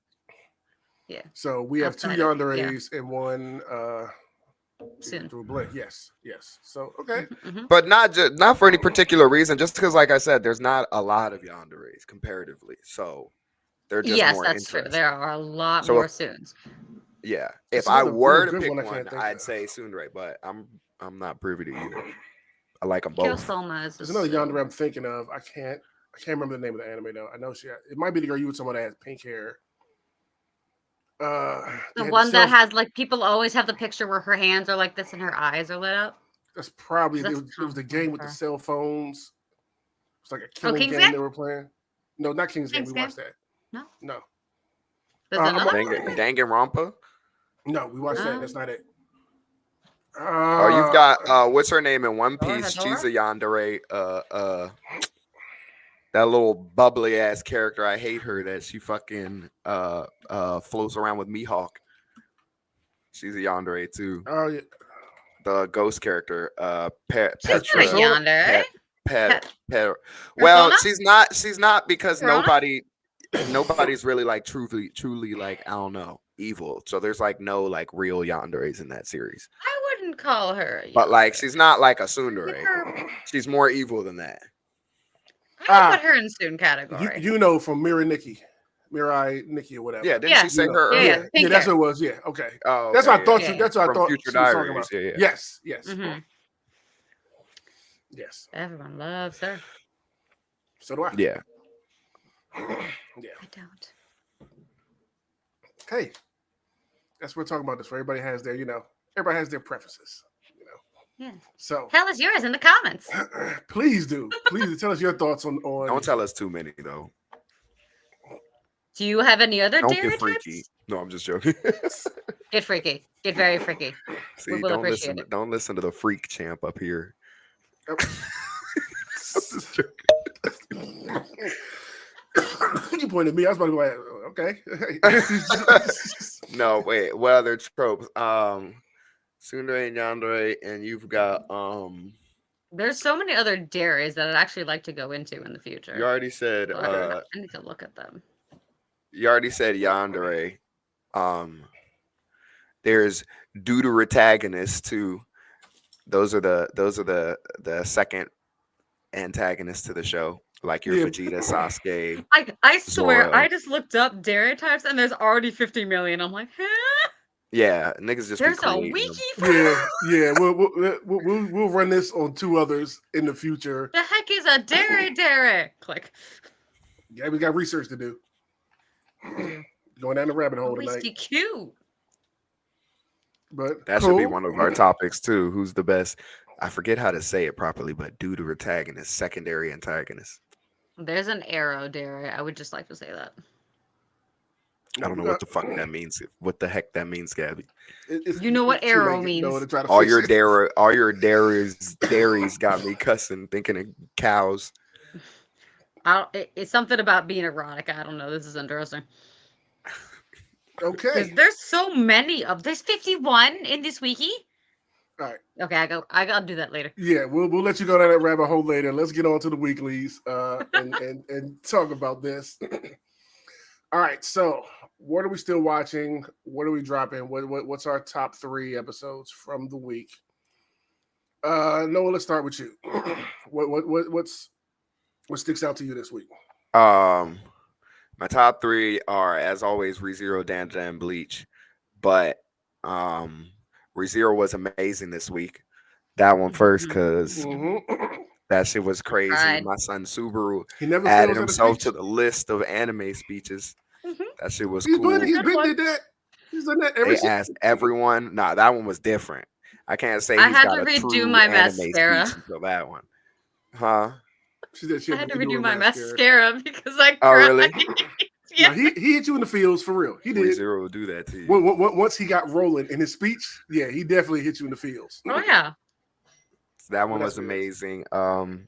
Yeah, So we have two Outside of- yanderes and one Soon. through Blake. Yes. So okay. Mhm. But not for any particular reason, just because, like I said, there's not a lot of yanderes comparatively. So they're just Yes, more that's true. interesting. There are a lot So more if- Soons. Yeah. It's If I another were real to good pick one I one, can't think I'd of. say tsundere, but I'm not privy to either. I like them Kill both. Soma is a There's another Soon. yandere I'm thinking of. I can't remember the name of the anime though. I know it might be the girl you with someone that has pink hair. They The had one that self- has like people always have the picture where her hands are like this and her eyes are lit up. That's probably That's it was the game with the her. cell phones. It's like a killing King's game Game? they were playing. No, not King's Game. King's We watched that. No, No. there's I'm- another one. Danganronpa? No, we watched that. That's Oh. not it. Oh, you've got what's her name in One Dora Piece? She's a Hedora? yandere. That little bubbly ass character. I hate her. That she fucking floats around with Mihawk. She's a yandere too. Oh yeah. The ghost character. She's Petra. not a yandere. Pet. Well, Persona? she's not because Corona? nobody's really like truly like, I don't know, evil. So there's like no like real yanderes in that series. I wouldn't call her a But like yandere. she's not like a tsundere. Her- She's more evil than that. I would put her in Soon category. You know from Mirai Nikki or whatever. Yeah, didn't Yeah. she say You know. her? Yeah, earlier? pink that's hair. what it was. Yeah, okay. Oh, That's what I thought. yeah. That's what I From thought Future she was talking Diaries, about. yeah. Yes. Mhm. Yes. Everyone loves her. So do I. Yeah. Yeah. I don't. Hey, that's what we're talking about. This where everybody has their preferences. Yeah. So Tell us yours in the comments. please do tell us your thoughts on. Don't tell us too many though. Do you have any other Don't dairy get freaky. tips? No, I'm just joking. Get freaky. Get very freaky. See, We will appreciate it. Don't listen to the freak champ up here. You pointed at me. I was about to be like, okay. No, wait. What other tropes? Tsundere and yandere, and you've got There's so many other dairies that I'd actually like to go into in the future. you already said I need to look at them. yandere. There's deuterotagonists too. Those are the second antagonists to the show, like your Yeah. Vegeta, Sasuke. I swear, Zoro. I just looked up dairy types and there's already 50 million. I'm like, huh? Yeah, niggas just There's be a creating wiki them. for Yeah. We'll run this on two others in the future. the heck is a dairy? Click. Yeah, we got research to do. Going down the rabbit hole Always tonight. be cute. But That should be one of our topics too. Who's the best? I forget how to say it properly, but deuterotagonist, secondary antagonist. There's an arrow dairy. I would just like to say that. I don't know what the fuck that means. What the heck that means, Gabby? You know what it's too late, arrow you know, means. to try to All fix your it. dairies got me cussing, thinking of cows. It's something about being erotic. I don't know. This is interesting. Okay. There's so many of. There's 51 in this wiki. All right. Okay, I gotta do that later. Yeah, we'll let you go down that rabbit hole later. Let's get on to the weeklies and talk about this. All right, so what are we still watching? What are we dropping? What's our top 3 episodes from the week? Noah, let's start with you. What sticks out to you this week? My top 3 are, as always, ReZero, Dandelion, and Bleach. But ReZero was amazing this week. That one first, because that shit was crazy. Cried. My son Subaru He never added fails at a himself speech. to the list of anime speeches. Mhm. That shit was He's cool. been Good one. did that. He's done that every They season. asked everyone. Nah, that one was different. I can't say I he's had got to a redo true my anime mascara. speech until that one. Huh? She said she I had had to to redo redo her my mascara. mascara because I Oh, cried. really? Yeah. No, he hit you in the fields for real. He did. ReZero will do that to you. Once he got rolling in his speech, yeah, he definitely hit you in the fields. Oh yeah. That one that's was what it is. amazing.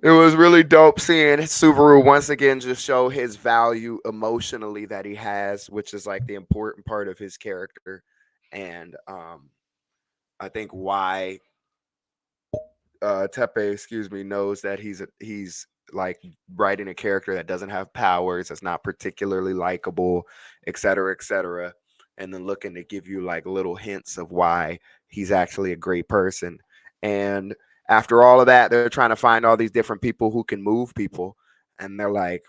It was really dope seeing Subaru once again just show his value emotionally that he has, which is like the important part of his character. And I think why Tepe, excuse me, knows that he's like writing a character that doesn't have powers, that's not particularly likable, et cetera, et cetera. And then looking to give you like little hints of why he's actually a great person. And after all of that, they're trying to find all these different people who can move people. And they're like,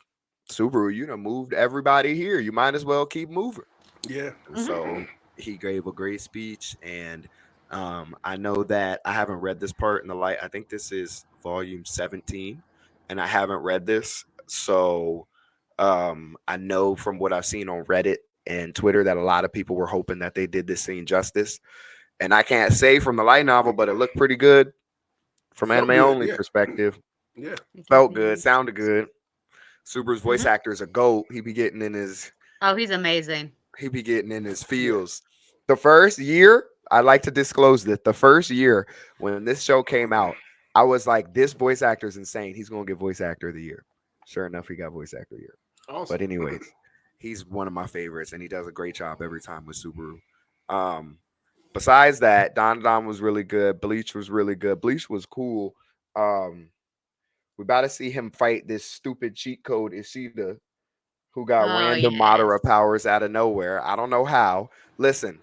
Subaru, you done moved everybody here. You might as well keep moving. Yeah. And so he gave a great speech. And I know that I haven't read this part in the light. I think this is volume 17, and I haven't read this. So I know from what I've seen on Reddit and Twitter that a lot of people were hoping that they did this scene justice. And I can't say from the light novel, but it looked pretty good from Felt anime good, only yeah. perspective. Yeah. Felt good, sounded good. Subaru's voice Mhm. actor is a goat. He be getting in his Oh, he's amazing. feels. The first year, I like to disclose that the first year when this show came out, I was like, this voice actor is insane. He's gonna get voice actor of the year. Sure enough, he got voice actor of the year. Awesome. But anyways, he's one of my favorites, and he does a great job every time with Subaru. Besides that, Don Don was really good. Bleach was really good. Bleach was cool. We about to see him fight this stupid cheat code Ishida, who got Oh random yes. Madara powers out of nowhere. I don't know how. Listen,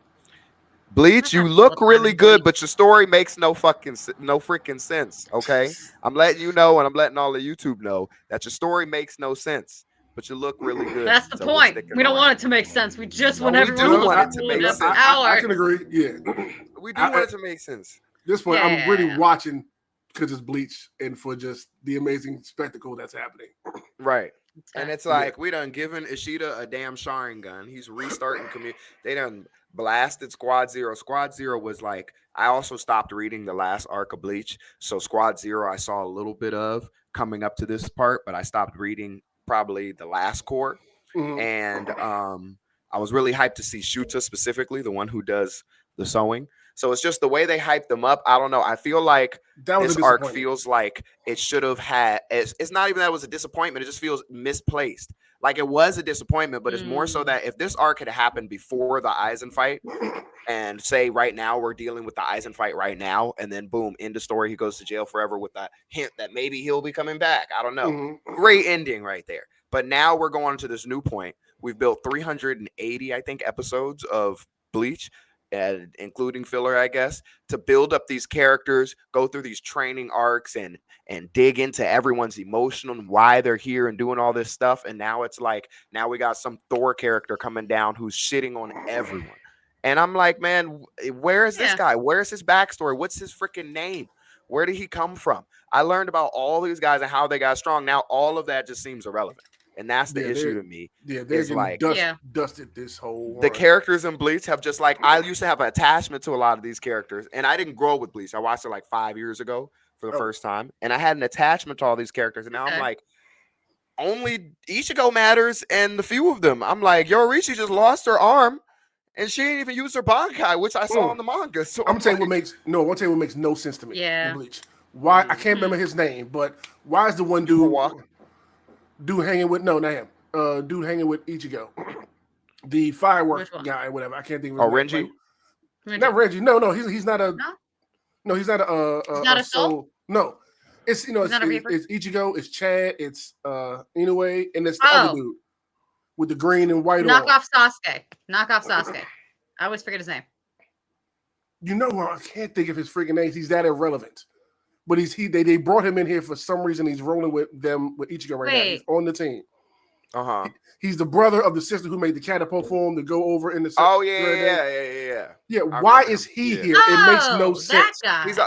Bleach, That you happens all look the time really in good, Bleach. but your story makes no freaking sense. Okay, I'm letting you know, and I'm letting all of YouTube know that your story makes no sense, but you look really good. That's the So we're point. sticking We don't around. want it to make sense. We just want we everyone do to want I, it to rule make the sense. I power. can agree. Yeah. We do I- want it to make sense. This point, Yeah, I'm yeah, really yeah. watching because it's Bleach and for just the amazing spectacle that's happening. Right. It's And fact. it's like we done given Ishida a damn Sharingan. He's restarting community. They done blasted Squad Zero. Squad Zero was like I also stopped reading the last arc of Bleach. So Squad Zero I saw a little bit of coming up to this part, but I stopped reading probably the last core. Mhm. And I was really hyped to see Shuta specifically, the one who does the sewing. So it's just the way they hyped them up. I don't know. I feel like That was this a arc disappointment. feels like it should have had. It's not even that it was a disappointment. It just feels misplaced. Like it was a disappointment, but it's more so that if this arc had happened before the Aizen fight, and say right now we're dealing with the Aizen fight right now, and then boom, end of story. He goes to jail forever with that hint that maybe he'll be coming back. I don't know. Mhm. Great ending right there. But now we're going to this new point. We've built 380, I think, episodes of Bleach, including filler, I guess, to build up these characters, go through these training arcs, and dig into everyone's emotional and why they're here and doing all this stuff. And now it's like now we got some Thor character coming down who's shitting on everyone. And I'm like, man, where is this Yeah. guy? Where's his backstory? What's his freaking name? Where did he come from? I learned about all these guys and how they got strong. Now all of that just seems irrelevant. And that's the Yeah, issue to me. Yeah, they're Is getting like Yeah. dusted this whole the run. characters in Bleach have just like I used to have an attachment to a lot of these characters, and I didn't grow up with Bleach. I watched it like 5 years ago for the Oh. first time, and I had an attachment to all these characters, and now I'm Okay. like, only Ichigo matters, and the few of them. I'm like, Yorichi just lost her arm, and she ain't even used her Bankai, which I saw in the manga. So I'm telling you what makes no sense to me. Yeah. In Bleach. Why I can't remember his name, but why is the one dude hanging with not him? Dude hanging with Ichigo, the firework Which one? guy, whatever. I can't think of his name. Renji? Like, Not Reggie. No, he's not a. No? No, he's not He's not a soul? No, it's He's not a Reaper? it's Ichigo, it's Chad, it's Inoue, and it's the other Oh. dude with the green and white Knock on. off Sasuke. Knock off Sasuke. I always forget his name. You know what? I can't think of his freaking names. He's that irrelevant. But they brought him in here for some reason. He's rolling with them with Ichigo right now. He's on the team. He's the brother of the sister who made the catapult for him to go over in the. Oh yeah. Yeah, why is he here? It makes no sense.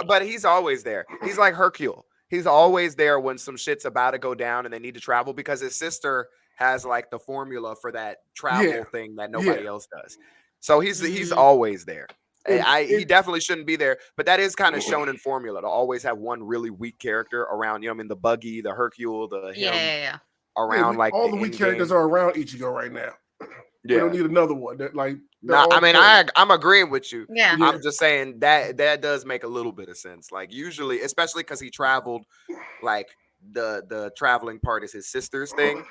But he's always there. He's like Hercule. He's always there when some shit's about to go down and they need to travel because his sister has like the formula for that travel thing that nobody else does. So he's always there. He definitely shouldn't be there, but that is kind of shown in formula to always have one really weak character around. You know, what I mean, the Buggy, the Hercule, the him around like all the weak characters are around Ichigo right now. We don't need another one. I'm agreeing with you. Yeah. I'm just saying that does make a little bit of sense. Like usually, especially because he traveled, like the traveling part is his sister's thing.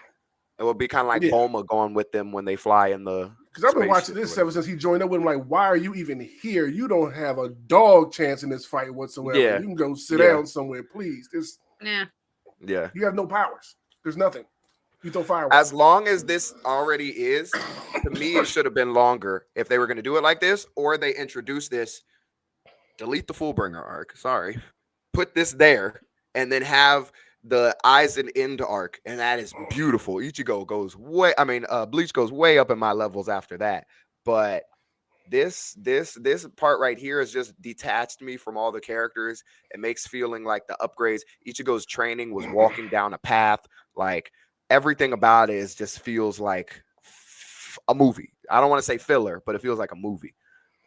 It would be kind of like Bulma going with them when they fly in the. Because I've been watching this ever since he joined up with him. Like, why are you even here? You don't have a dog chance in this fight whatsoever. Yeah. You can go sit down somewhere, please. Yeah. You have no powers. There's nothing. You throw fireworks. As long as this already is, to me, it should have been longer if they were going to do it like this, or they introduce this, delete the Fullbringer arc. Sorry, put this there, and then have the Aizen end arc, and that is beautiful. Ichigo goes Bleach goes way up in my levels after that, but this part right here is just detached me from all the characters. It makes feeling like the upgrades. Ichigo's training was walking down a path, like everything about it just feels like a movie. I don't want to say filler, but it feels like a movie,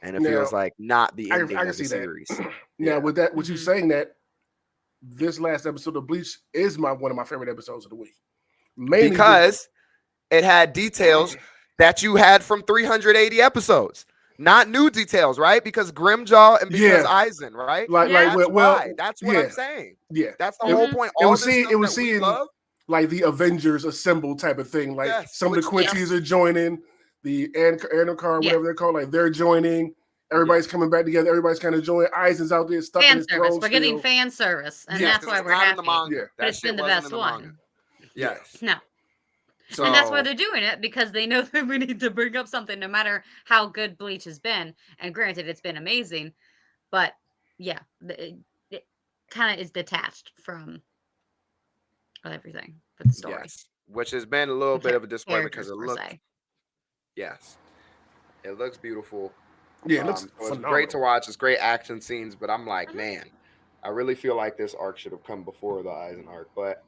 and it feels like not the ending of the series. Now, with that, with you saying that, this last episode of Bleach is one of my favorite episodes of the week. Mainly because it had details that you had from 380 episodes, not new details, right? Because Grimjaw and because Aizen, right? That's what I'm saying. Yeah, that's the whole point. It was seeing like the Avengers assemble type of thing. Like some of the Quincy's are joining, the Anokar, whatever they're called, like they're joining. Everybody's coming back together. Everybody's kind of joining. Aizen's out there stuck in his throne. We're getting fan service, and that's why we're happy. But it's been the best one. Yes. No. So, and that's why they're doing it, because they know that we need to bring up something no matter how good Bleach has been. And granted, it's been amazing. But yeah, it kind of is detached from everything for the story. Yes. Which has been a little bit of a disappointment because it looks. Yes. It looks beautiful. Yeah, it looks it's great to watch. It's great action scenes, but I'm like, man, I really feel like this arc should have come before the Aizen arc. But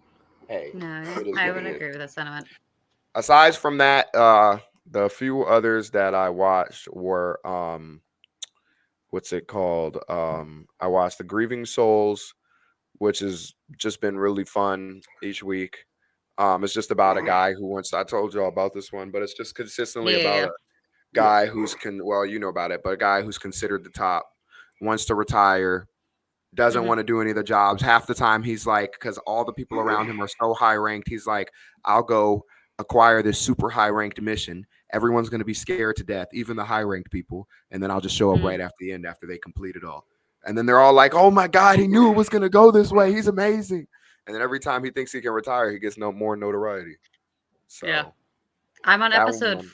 hey, no, I would agree with that sentiment. Aside from that, the few others that I watched were what's it called? I watched The Grieving Souls, which has just been really fun each week. It's just about a guy who wants. I told you all about this one, but it's just consistently about a guy who's you know about it, but a guy who's considered the top, wants to retire, doesn't want to do any of the jobs. Half the time he's like, because all the people around him are so high ranked, he's like, I'll go acquire this super high ranked mission. Everyone's going to be scared to death, even the high ranked people, and then I'll just show up right after the end after they complete it all. And then they're all like, oh my God, he knew it was going to go this way. He's amazing. And then every time he thinks he can retire, he gets more notoriety. So yeah, I'm on episode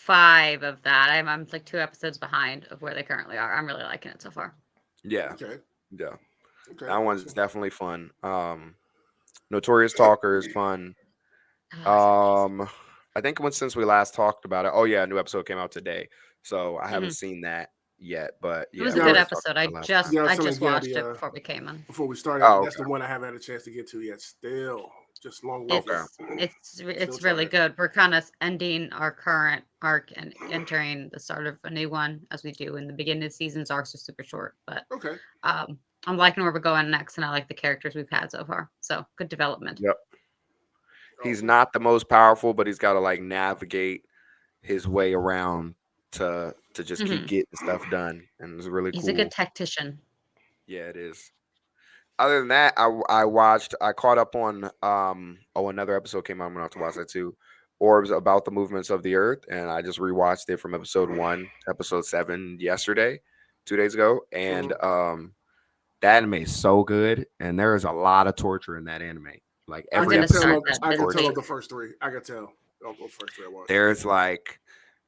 5 of that. I'm like 2 episodes behind of where they currently are. I'm really liking it so far. Yeah. Okay. Yeah. Okay. That one's definitely fun. Notorious Talker is fun. I think since we last talked about it. Oh yeah, a new episode came out today. So I haven't seen that yet, but yeah. It was a good episode. I just watched it before we came on. Before we started, that's the one I haven't had a chance to get to yet. Still, just long way. It's really good. We're kind of ending our current arc and entering the start of a new one, as we do in the beginning of the seasons. Arcs are super short, but I'm liking where we're going next, and I like the characters we've had so far. So good development. Yep. He's not the most powerful, but he's got to like navigate his way around to just keep getting stuff done, and it's really cool. He's a good tactician. Yeah, it is. Other than that, I caught up on another episode came out. I'm gonna have to watch that too. orbs about the movements of the earth, and I just rewatched it from episode 1 to episode 7 yesterday, 2 days ago, and the anime is so good, and there is a lot of torture in that anime. Like I every can gonna tell. episode start Of, is that I can this tell week. of the first 3. I can tell. Of the first 3 I watched.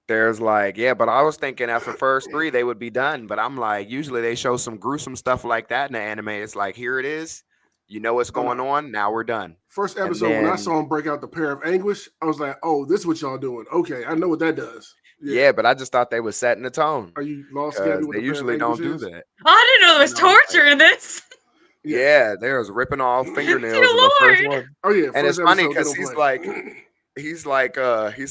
There's like, yeah, but I was thinking after first 3 they would be done, but I'm like, usually they show some gruesome stuff like that in the anime. It's like, here it is, you know what's going on, now we're done. First And episode, when I then- saw him break out the pair of anguish, I was like, "Oh, this is what y'all doing? Okay, I know what that does." Yeah, but I just thought they was setting the tone. Are you lost? Because What they the pair of usually don't anguish do is? that. I didn't know there was You know, like- torture in this. Yeah, they was ripping off fingernails in Dear the first Lord. one. Oh yeah, And it's first funny episode, they because don't play. he's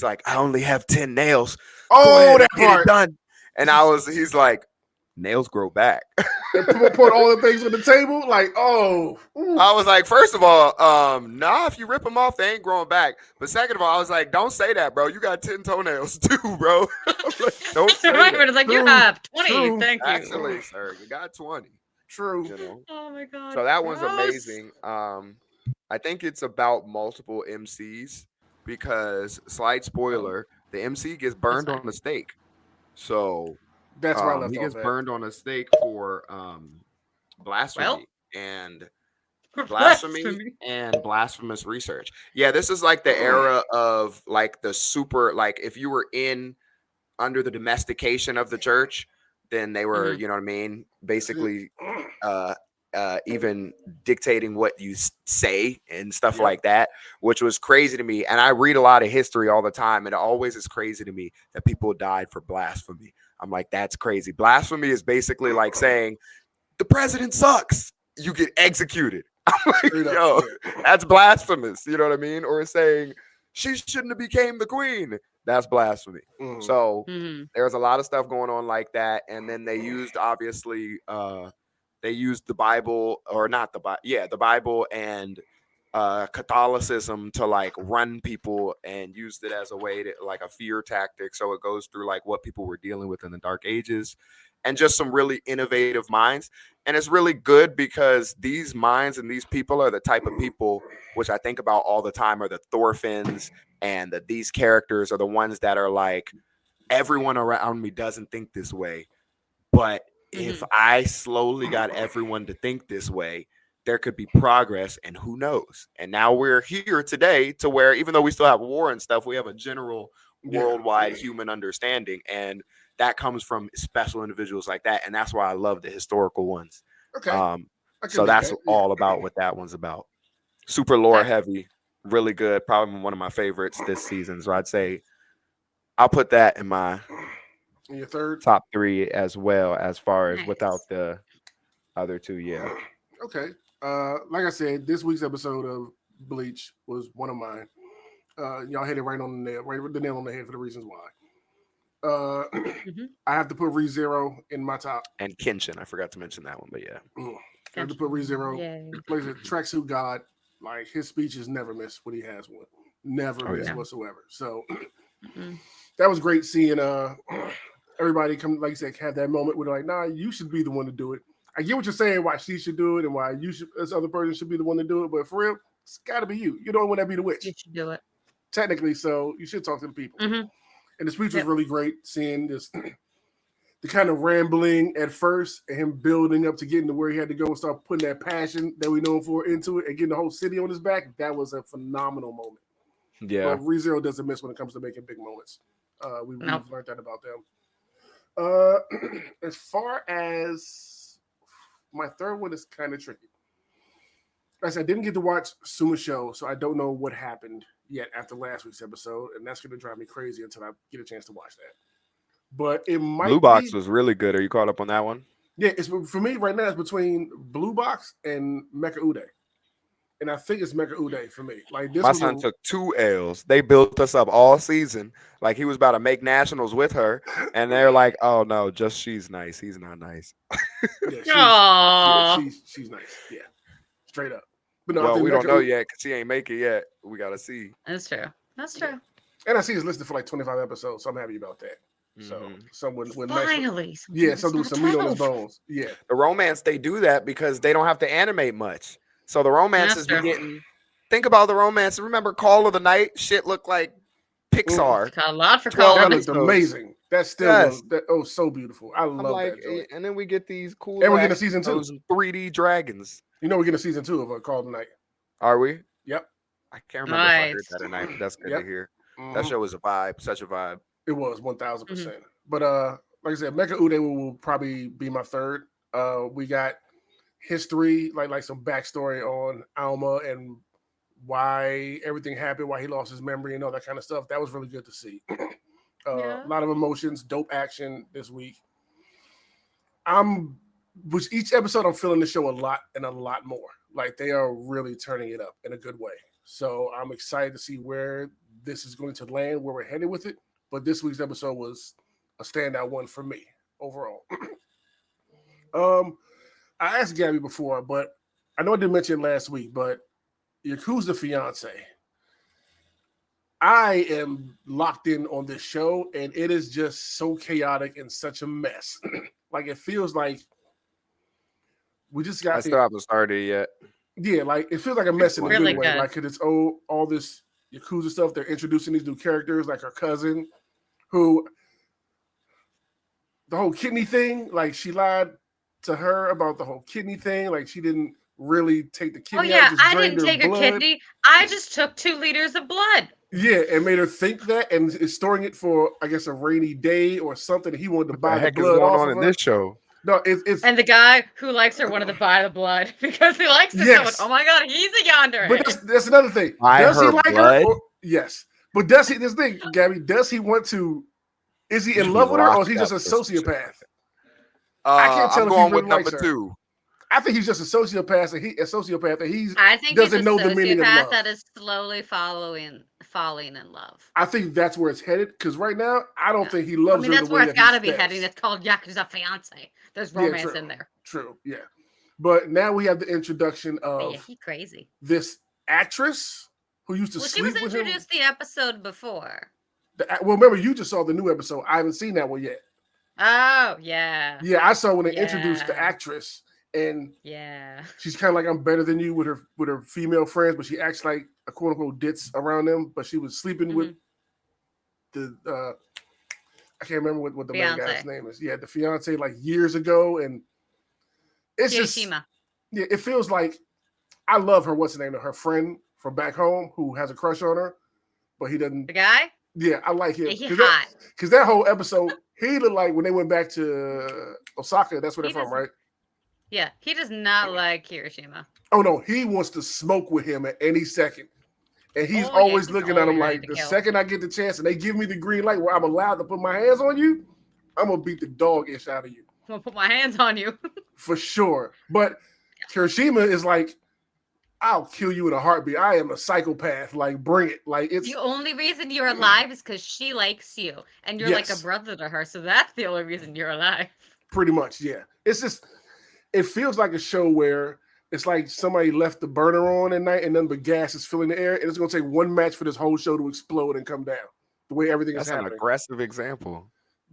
like, I only have 10 nails. Go Oh, ahead that and get it part. done. And he's like, nails grow back. And put all the things on the table, like, oh. Ooh. I was like, first of all, nah, if you rip them off, they ain't growing back. But second of all, I was like, don't say that, bro. You got 10 toenails too, bro. Like, don't say Remember, that. it's like, you True, have 20. true. Thank you. Actually, sir, you got 20. True. You know. Oh my god. So that one's gross. amazing. I think it's about multiple MCs because, slight spoiler, the MC gets burned fine. on a stake. So That's where I left he off gets at. burned on a stake for blasphemy Well. and For blasphemy and blasphemous research. Yeah, this is like the era of like the super, like if you were in under the domestication of the church, then they were, Mhm. you know what I mean, basically even dictating what you say and stuff Yep. like that, which was crazy to me. And I read a lot of history all the time, and it always is crazy to me that people died for blasphemy. I'm like, that's crazy. Blasphemy is basically like saying the president sucks, you get executed. I'm like, Straight up, yo, yeah. that's blasphemous. You know what I mean? Or saying she shouldn't have became the queen. That's blasphemy. Mhm. So Mhm. there's a lot of stuff going on like that. And then they used, obviously, they used the Bible, or not the Bible. Yeah, the Bible and Catholicism to like run people, and used it as a way to like a fear tactic. So it goes through like what people were dealing with in the Dark Ages, and just some really innovative minds. And it's really good because these minds and these people are the type of people, which I think about all the time, are the Thorfinns, and that these characters are the ones that are like, everyone around me doesn't think this way, but if I slowly got everyone to think this way, there could be progress, and who knows? And now we're here today to where, even though we still have war and stuff, we have a general worldwide human understanding, and that comes from special individuals like that. And that's why I love the historical ones. Okay. I can So dig that's that, yeah. all about what that one's about. Super lore heavy, really good. Probably one of my favorites this season. So I'd say I'll put that in my And your third? top 3 as well, as far as Nice. without the other 2. Yeah. Okay. Like I said, this week's episode of Bleach was one of mine. Y'all hit it right on the nail, right with the nail on the head for the reasons why. I have to put ReZero in my top. And Kenshin, I forgot to mention that one, but yeah. I have to put ReZero. Yay. Plays a tracksuit god. Like his speeches never miss when he has one. Never miss yeah. whatsoever. So that was great seeing everybody come, like you said, have that moment where they're like, nah, you should be the one to do it. I get what you're saying, why she should do it and why you should, this other person should be the one to do it, but for real, it's got to be you. You don't want to be the witch. You should do it. Technically, so you should talk to the people. And the speech was really great, seeing this, the kind of rambling at first and him building up to getting to where he had to go and start putting that passion that we know him for into it and getting the whole city on his back. That was a phenomenal moment. Yeah. But ReZero doesn't miss when it comes to making big moments. We've learned that about them. As far as my third one is kind of tricky. Like I said, I didn't get to watch Suma Show, so I don't know what happened yet after last week's episode, and that's going to drive me crazy until I get a chance to watch that. But it might Blue Box was really good. Are you caught up on that one? Yeah, it's for me right now. It's between Blue Box and Mecha Ude, and I think it's Mecha Ude for me. Like this, My son took 2 L's. They built us up all season, like he was about to make nationals with her, and they're like, "Oh no, just she's nice. He's not nice." She's nice. Yeah, straight up. But no, well, we don't know yet because she ain't make it yet. We gotta see. That's true. That's true. And I see it's listed for like 25 episodes, so I'm happy about that. So someone with finally, something with some meat on his bones. Yeah, the romance, they do that because they don't have to animate much. So the romances be getting. Think about the romance. Remember Call of the Night? Shit looked like Pixar. Got a lot for 12 That calling it. looked episodes. amazing. That still Yes. was so beautiful. I I'm love like, that joint. and then we get these cool. And we're getting a action season 2. shows and 3D dragons. You know we're getting a season 2 of Call Tonight. Are we? Yep. I can't remember if I heard Nice. that or not, but that's good Yep. to hear. Mhm. That show was a vibe, such a vibe. It was 1000%. But like I said, Mecha Ude will probably be my third. We got history, like some backstory on Alma and why everything happened, why he lost his memory and all that kind of stuff. That was really good to see. Yeah. A lot of emotions, dope action this week. With each episode, I'm feeling the show a lot and a lot more. Like they are really turning it up in a good way. So I'm excited to see where this is going to land, where we're headed with it. But this week's episode was a standout one for me overall. I asked Gabby before, but I know I didn't mention it last week, but Yakuza Fiance. I am locked in on this show, and it is just so chaotic and such a mess. Like it feels like we just got I still haven't started yet. yeah, like it feels like a mess in a Really good way. good. Like it's all this Yakuza stuff. They're introducing these new characters, like her cousin, who the whole kidney thing. Like she lied to her about the whole kidney thing. Like she didn't really take the Oh kidney yeah, out. Just I drained didn't her take a blood. kidney. I just took 2 liters of blood. Yeah, and made her think that, and is storing it for, I guess, a rainy day or something. He wanted to What buy the the heck is blood going off on of in her. this show? No, it's And the guy who likes her wanted to buy the blood because he likes her so much. Yes. Oh my god, he's a Yandere. but that's another thing. Buy Does he her like blood? her? Yes, but does he? This thing, Gabby, does he want to? Is he You in should love be with her, or is locked he just a up for some shit like sociopath? that. I can't tell I'm if he going really with number likes her. 2. I think he's just a sociopath, and he's. I think doesn't he's a know the meaning of sociopath love. that is slowly falling in love. I think that's where it's headed. Because right now, I don't Yeah. think he I loves mean, her that's the where way it's that he got to be says. heading. It's called Yakuza Fiance. There's Yeah, romance true. in there. True, yeah. But now we have the introduction But of yeah, he crazy. this actress who used to Well, she was sleep with him. introduced the episode before. Well, remember, you just saw the new episode. I haven't seen that one yet. Oh yeah, Yeah, I saw when they introduced the Yeah. actress, and yeah. she's kind of like, I'm better than you with her female friends, but she acts like a quote unquote ditz around them. But she was sleeping with the I can't remember what the main guy's Fiancé. name is. Yeah, the fiance like years ago, and it's just Kirishima. yeah, it feels like I love her. What's her name? Her friend from back home who has a crush on her, but he doesn't. The guy? Yeah, I like him. Yeah, he hot. Because that whole episode, he looked like when they went back to Osaka. That's where He they're from, doesn't- right? Yeah, he does not like Kirishima. Oh no, he wants to smoke with him at any second. And he's Oh, yeah, always he's looking at him always ready like, to the kill. second I get the chance and they give me the green light where I'm allowed to put my hands on you, I'm gonna beat the dog ish out of you. I'm gonna put my hands on you. For sure. But Kirishima is like, I'll kill you in a heartbeat. I am a psychopath. Like, bring it. Like, it's The only reason you're alive is because she likes you, and you're like Yes. a brother to her. So that's the only reason you're alive. pretty much, yeah. It's just, it feels like a show where it's like somebody left the burner on at night and then the gas is filling the air, and it's gonna take one match for this whole show to explode and come down. The way everything That's is an happening. aggressive example.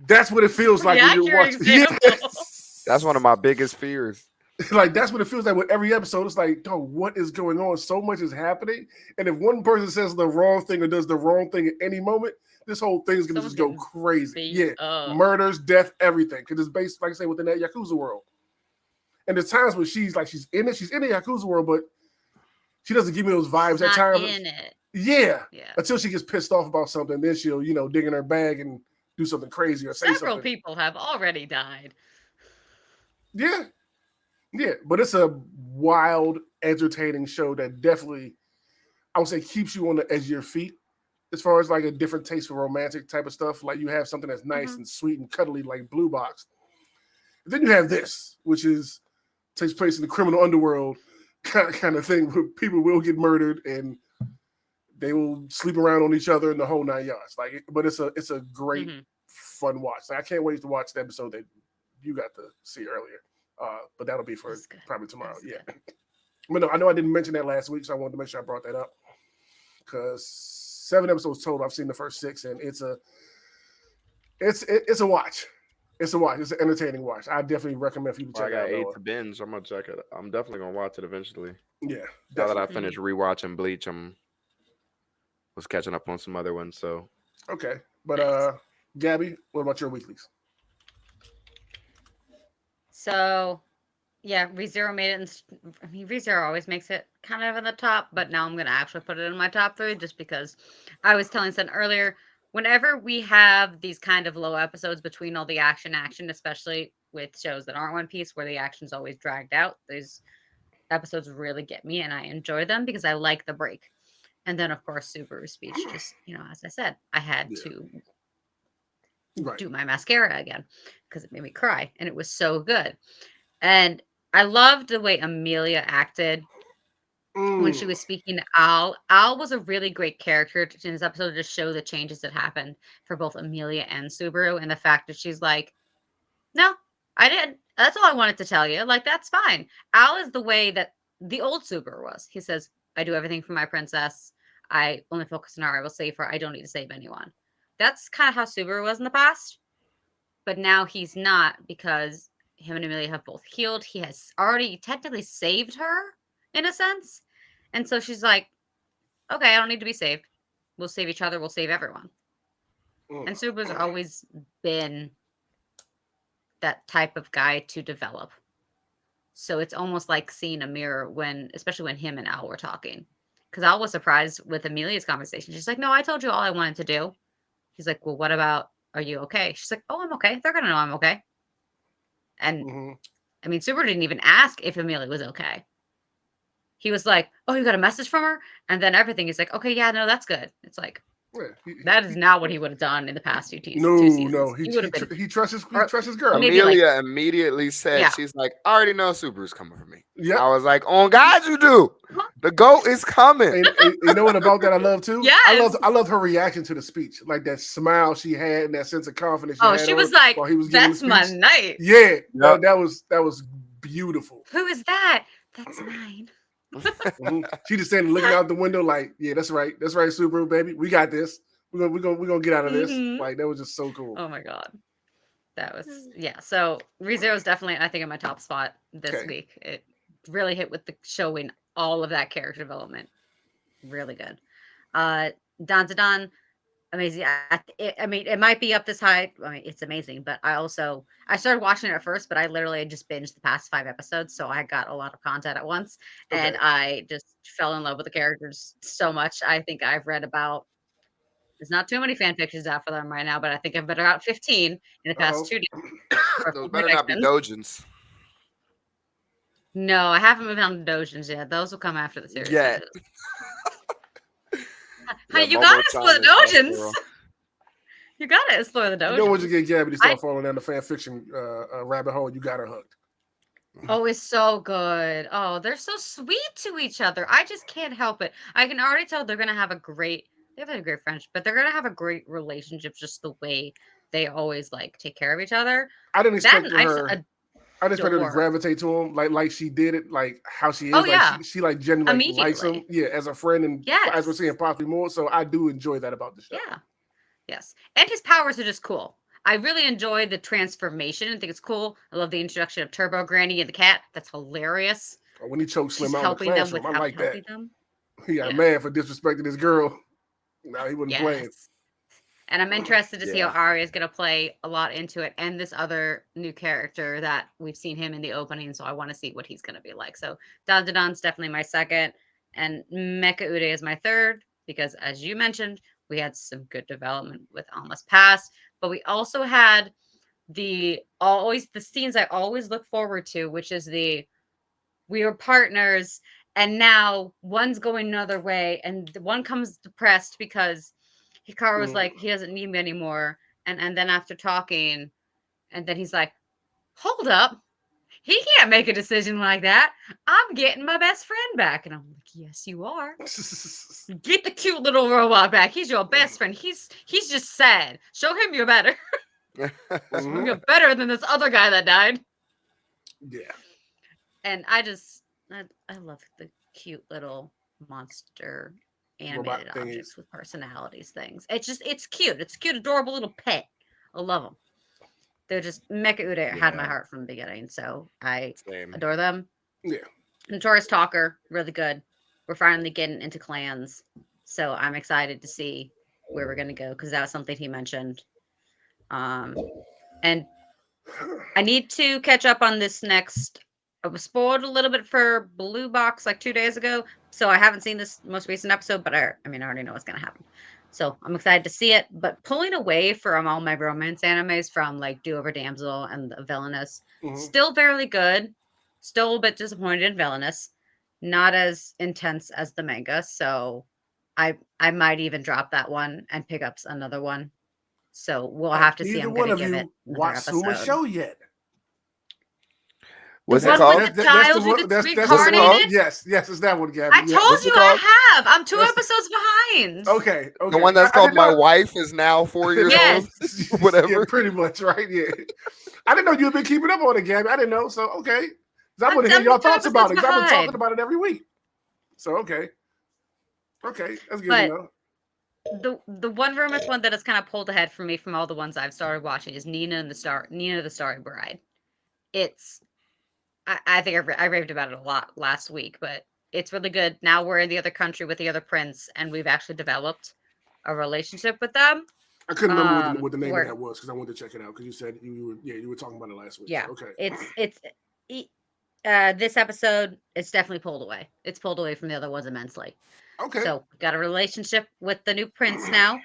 That's what it feels like Pretty when you're accurate watching. example. Yes. That's one of my biggest fears. Like that's what it feels like with every episode. It's like, dog, what is going on? So much is happening, and if one person says the wrong thing or does the wrong thing at any moment, this whole thing is gonna Someone's just go getting crazy. beat Yeah, up. murders, death, everything. Because it's based, like I say, within that Yakuza world. And there's times when she's in it, she's in the Yakuza world, but she doesn't give me those vibes at Not times. in it. Yeah, Yeah. until she gets pissed off about something, then she'll dig in her bag and do something crazy or say Several something. people have already died. Yeah. Yeah. But it's a wild, entertaining show that definitely, I would say, keeps you on the edge of your feet as far as like a different taste for romantic type of stuff. Like you have something that's nice Mhm. and sweet and cuddly like Blue Box. And then you have this, which takes place in the criminal underworld kind of thing where people will get murdered and they will sleep around on each other in the whole 9 yards. But it's a great Mhm. fun watch. Like, I can't wait to watch the episode that you got to see earlier. But that'll be for That's good. probably tomorrow. That's Yeah. good. But no, I know I didn't mention that last week, so I wanted to make sure I brought that up. Because 7 episodes total. I've seen the first 6, and it's a watch. It's a watch. It's an entertaining watch. I definitely recommend for you to Well, I check got it 8 out. to binge. I'm gonna check it. I'm definitely gonna watch it eventually. Yeah. Now that I definitely. finished rewatching Bleach, was catching up on some other ones. So Okay, but Nice. Gabby, what about your weeklies? So yeah, ReZero made it. I mean, ReZero always makes it kind of in the top, but now I'm gonna actually put it in my top three just because I was telling Sen earlier. Whenever we have these kind of low episodes between all the action, especially with shows that aren't One Piece, where the action's always dragged out, these episodes really get me, and I enjoy them because I like the break. And then, of course, Subaru's speech. Just as I said, I had Yeah, to right. do my mascara again because it made me cry, and it was so good. And I loved the way Amelia acted when she Mm, was speaking to Al. Al was a really great character in this episode to show the changes that happened for both Amelia and Subaru, and the fact that she's like, "No, I didn't. That's all I wanted to tell you. Like, that's fine." Al is the way that the old Subaru was. He says, "I do everything for my princess. I only focus on her. I will save her. I don't need to save anyone." That's kind of how Subaru was in the past. But now he's not because him and Amelia have both healed. He has already technically saved her in a sense. And so she's like, okay, I don't need to be saved. We'll save each other. We'll save everyone. mm, And Subaru's always been that type of guy to develop. So it's almost like seeing a mirror especially when him and Al were talking. Because Al was surprised with Amelia's conversation. She's like, no, I told you all I wanted to do. He's like, well, what about, are you okay? She's like, oh, I'm okay. They're going to know I'm okay. And hmm I mean, Super didn't even ask if Amelia was okay. He was like, "Oh, you got a message from her?" And then everything is like, "Okay, yeah, no, that's good." It's like Yeah, that is not what he would have done in the past two no, no, seasons. He would have been, he or trusts his girl. maybe like, Amelia immediately said, yeah, she's like, I already know Subaru's coming for me. Yep. I was like, on God, you do. The GOAT is coming. And you know what about that I love too? yes. I love her reaction to the speech, like that smile she had and that sense of confidence she Oh, had she on was like, while he was giving the "That's my speech. night." Yeah, Yep. that was beautiful. Who is that? That's mine. She just standing looking out the window like, yeah, that's right, Subaru baby, we got this. We're gonna get out of this. Mhm. Like that was just so cool. Oh my god, that was yeah. So ReZero is definitely, I think, in my top spot this Okay. week. It really hit with the showing all of that character development. Really good. Don to Don, amazing. I mean, it might be up this high. I mean, it's amazing, but I started watching it at first, but I literally just binged the past 5 episodes, so I got a lot of content at once, Okay. and I just fell in love with the characters so much. I think I've read about. There's not too many fan fictions out for them right now, but I think I've read about 15 in the past Uh-oh. 2 days for Those fan better not be fiction. Dojins. No, I haven't moved on to Dojins yet. Those will come after the series Yeah. finishes. Yeah, Honey, you gotta explore Momo-chan the is best Dojins. girl. You gotta explore the You know when you Dojins. get Gabby to I start falling down the fan fiction rabbit hole, you got her hooked. Oh, it's so good. Oh, they're so sweet to each other. I just can't help it. I can already tell they're gonna have they have a great friendship, but they're gonna have a great relationship just the way they always like take care of each other. I didn't That expect and I just her. I didn't expect her to adore. gravitate to him like she did it, like how she Oh is. Like yeah, she like genuinely like likes him, immediately. yeah, as a friend, and as we're Yes. seeing possibly more. So I do enjoy that about the show. Yeah. Yes. And his powers are just cool. I really enjoy the transformation. I think it's cool. I love the introduction of Turbo Granny and the cat. That's hilarious. When he choked She's Slim out in the helping them classroom, I without like that. helping them. He got Yeah. mad for disrespecting his girl. No, he wasn't playing. Yes. And I'm interested to see how Yeah. Arya is going to play a lot into it, and this other new character that we've seen him in the opening. So I want to see what he's going to be like. So Don Don's definitely my second, and Mecha Ude is my third because, as you mentioned, we had some good development with Almost Past, but we also had the scenes I always look forward to, which is we were partners, and now one's going another way, and the one comes depressed because Hikaru was like, he doesn't need me anymore. And then after talking, and then he's like, hold up. He can't make a decision like that. I'm getting my best friend back. And I'm like, yes, you are. Get the cute little robot back. He's your best friend. He's just sad. Show him you're better. You're better than this other guy that died. Yeah. And I love the cute little monster animated Robot thingies. objects with personalities things. It's cute. It's a cute, adorable little pet. I love them. They're just Mecha Ude had my Yeah. heart from the beginning, so I Same. adore them. Yeah. Notorious Talker, really good. We're finally getting into clans, so I'm excited to see where we're gonna go because that was something he mentioned. And I need to catch up on this next. I was spoiled a little bit for Blue Box like 2 days ago, so I haven't seen this most recent episode. But I mean, I already know what's gonna happen, so I'm excited to see it. But pulling away from all my romance animes, from like Do Over Damsel and the Villainous, still fairly good. Still a bit disappointed in Villainous, not as intense as the manga. So I might even drop that one and pick up another one. So we'll have to see. Neither I'm one gonna of give it you another watched Suma's episode. show yet. What's The it one called? with the child who gets What's it reincarnated? called? Yes, it's that one, Gabby. I Yeah. told What's it you called? I have. I'm 2 That's- episodes behind. Okay. The one that's I called didn't My know- Wife is Now 4 years Yes. old. Whatever. Yeah, pretty much, right? Yeah. I didn't know you'd been keeping up on it, Gabby. I didn't know. So, okay. I want to hear I'm your 2 thoughts about it episodes because I've been behind. talking about it every week. So, okay. Okay, that's good But to know. the one romance one that has kind of pulled ahead for me from all the ones I've started watching is Nina the Starry Bride. It's I think I raved about it a lot last week, but it's really good. Now we're in the other country with the other prince, and we've actually developed a relationship with them. I couldn't remember what the name of where- that was because I wanted to check it out because you said you were talking about it last week. Yeah. So, okay. This episode is definitely pulled away. It's pulled away from the other ones immensely. Okay. So we've got a relationship with the new prince now.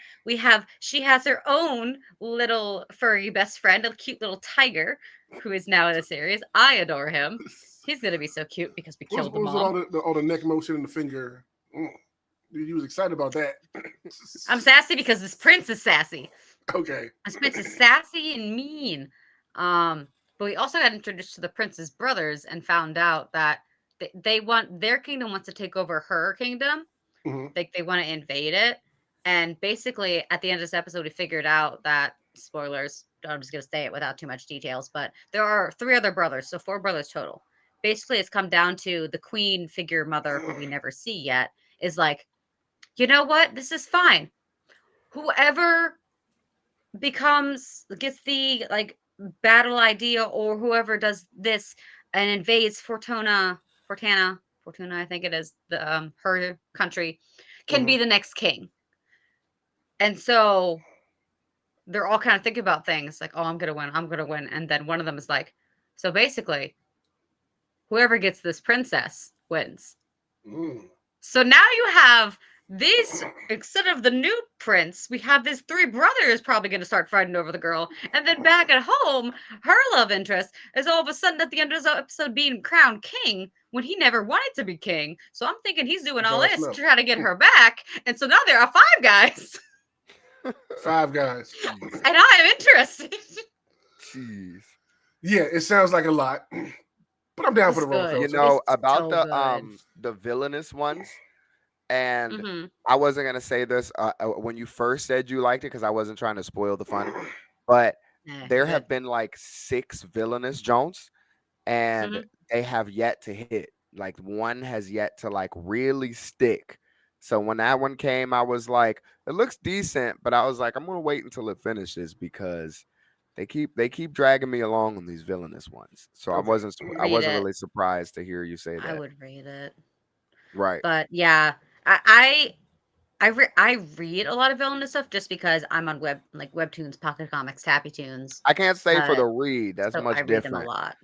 She has her own little furry best friend, a cute little tiger, who is now in the series. I adore him. He's gonna be so cute because we killed them What all. was all the neck motion and the finger? Dude, you was excited about that. I'm sassy because this prince is sassy. Okay. This prince is sassy and mean. But we also got introduced to the prince's brothers and found out that their kingdom wants to take over her kingdom. They want to invade it. And basically, at the end of this episode, we figured out that, spoilers, I'm just going to say it without too much details, but there are 3 other brothers, so 4 brothers total. Basically, it's come down to the queen figure mother, who we never see yet, is like, you know what? This is fine. Whoever gets the like battle idea, or whoever does this and invades Fortuna, I think it is, the her country, can be the next king. And so they're all kind of thinking about things like, oh, I'm gonna win. And then one of them is like, so basically, whoever gets this princess wins. So now you have these, instead of the new prince, we have these 3 brothers probably going to start fighting over the girl. And then back at home, her love interest is all of a sudden at the end of the episode being crowned king when he never wanted to be king. So I'm thinking he's doing all this to try to get her back. And so now there are 5 guys. 5 guys. And I am interested. Jeez. Yeah, it sounds like a lot. But I'm down for the roller good. coaster. You know, It's about so the villainous ones, and Mm-hmm. I wasn't gonna say this when you first said you liked it because I wasn't trying to spoil the fun, but there have been like 6 villainous Jones, and they have yet to hit. Like one has yet to like really stick. So when that one came, I was like, it looks decent, but I was like, I'm gonna wait until it finishes because they keep dragging me along on these villainous ones. So I wasn't really surprised to hear you say that. I would read it. Right. But yeah, I read a lot of villainous stuff just because I'm on Webtoons, Pocket Comics, Tappy Tunes. I can't say for the read. That's So much I read different. them a lot.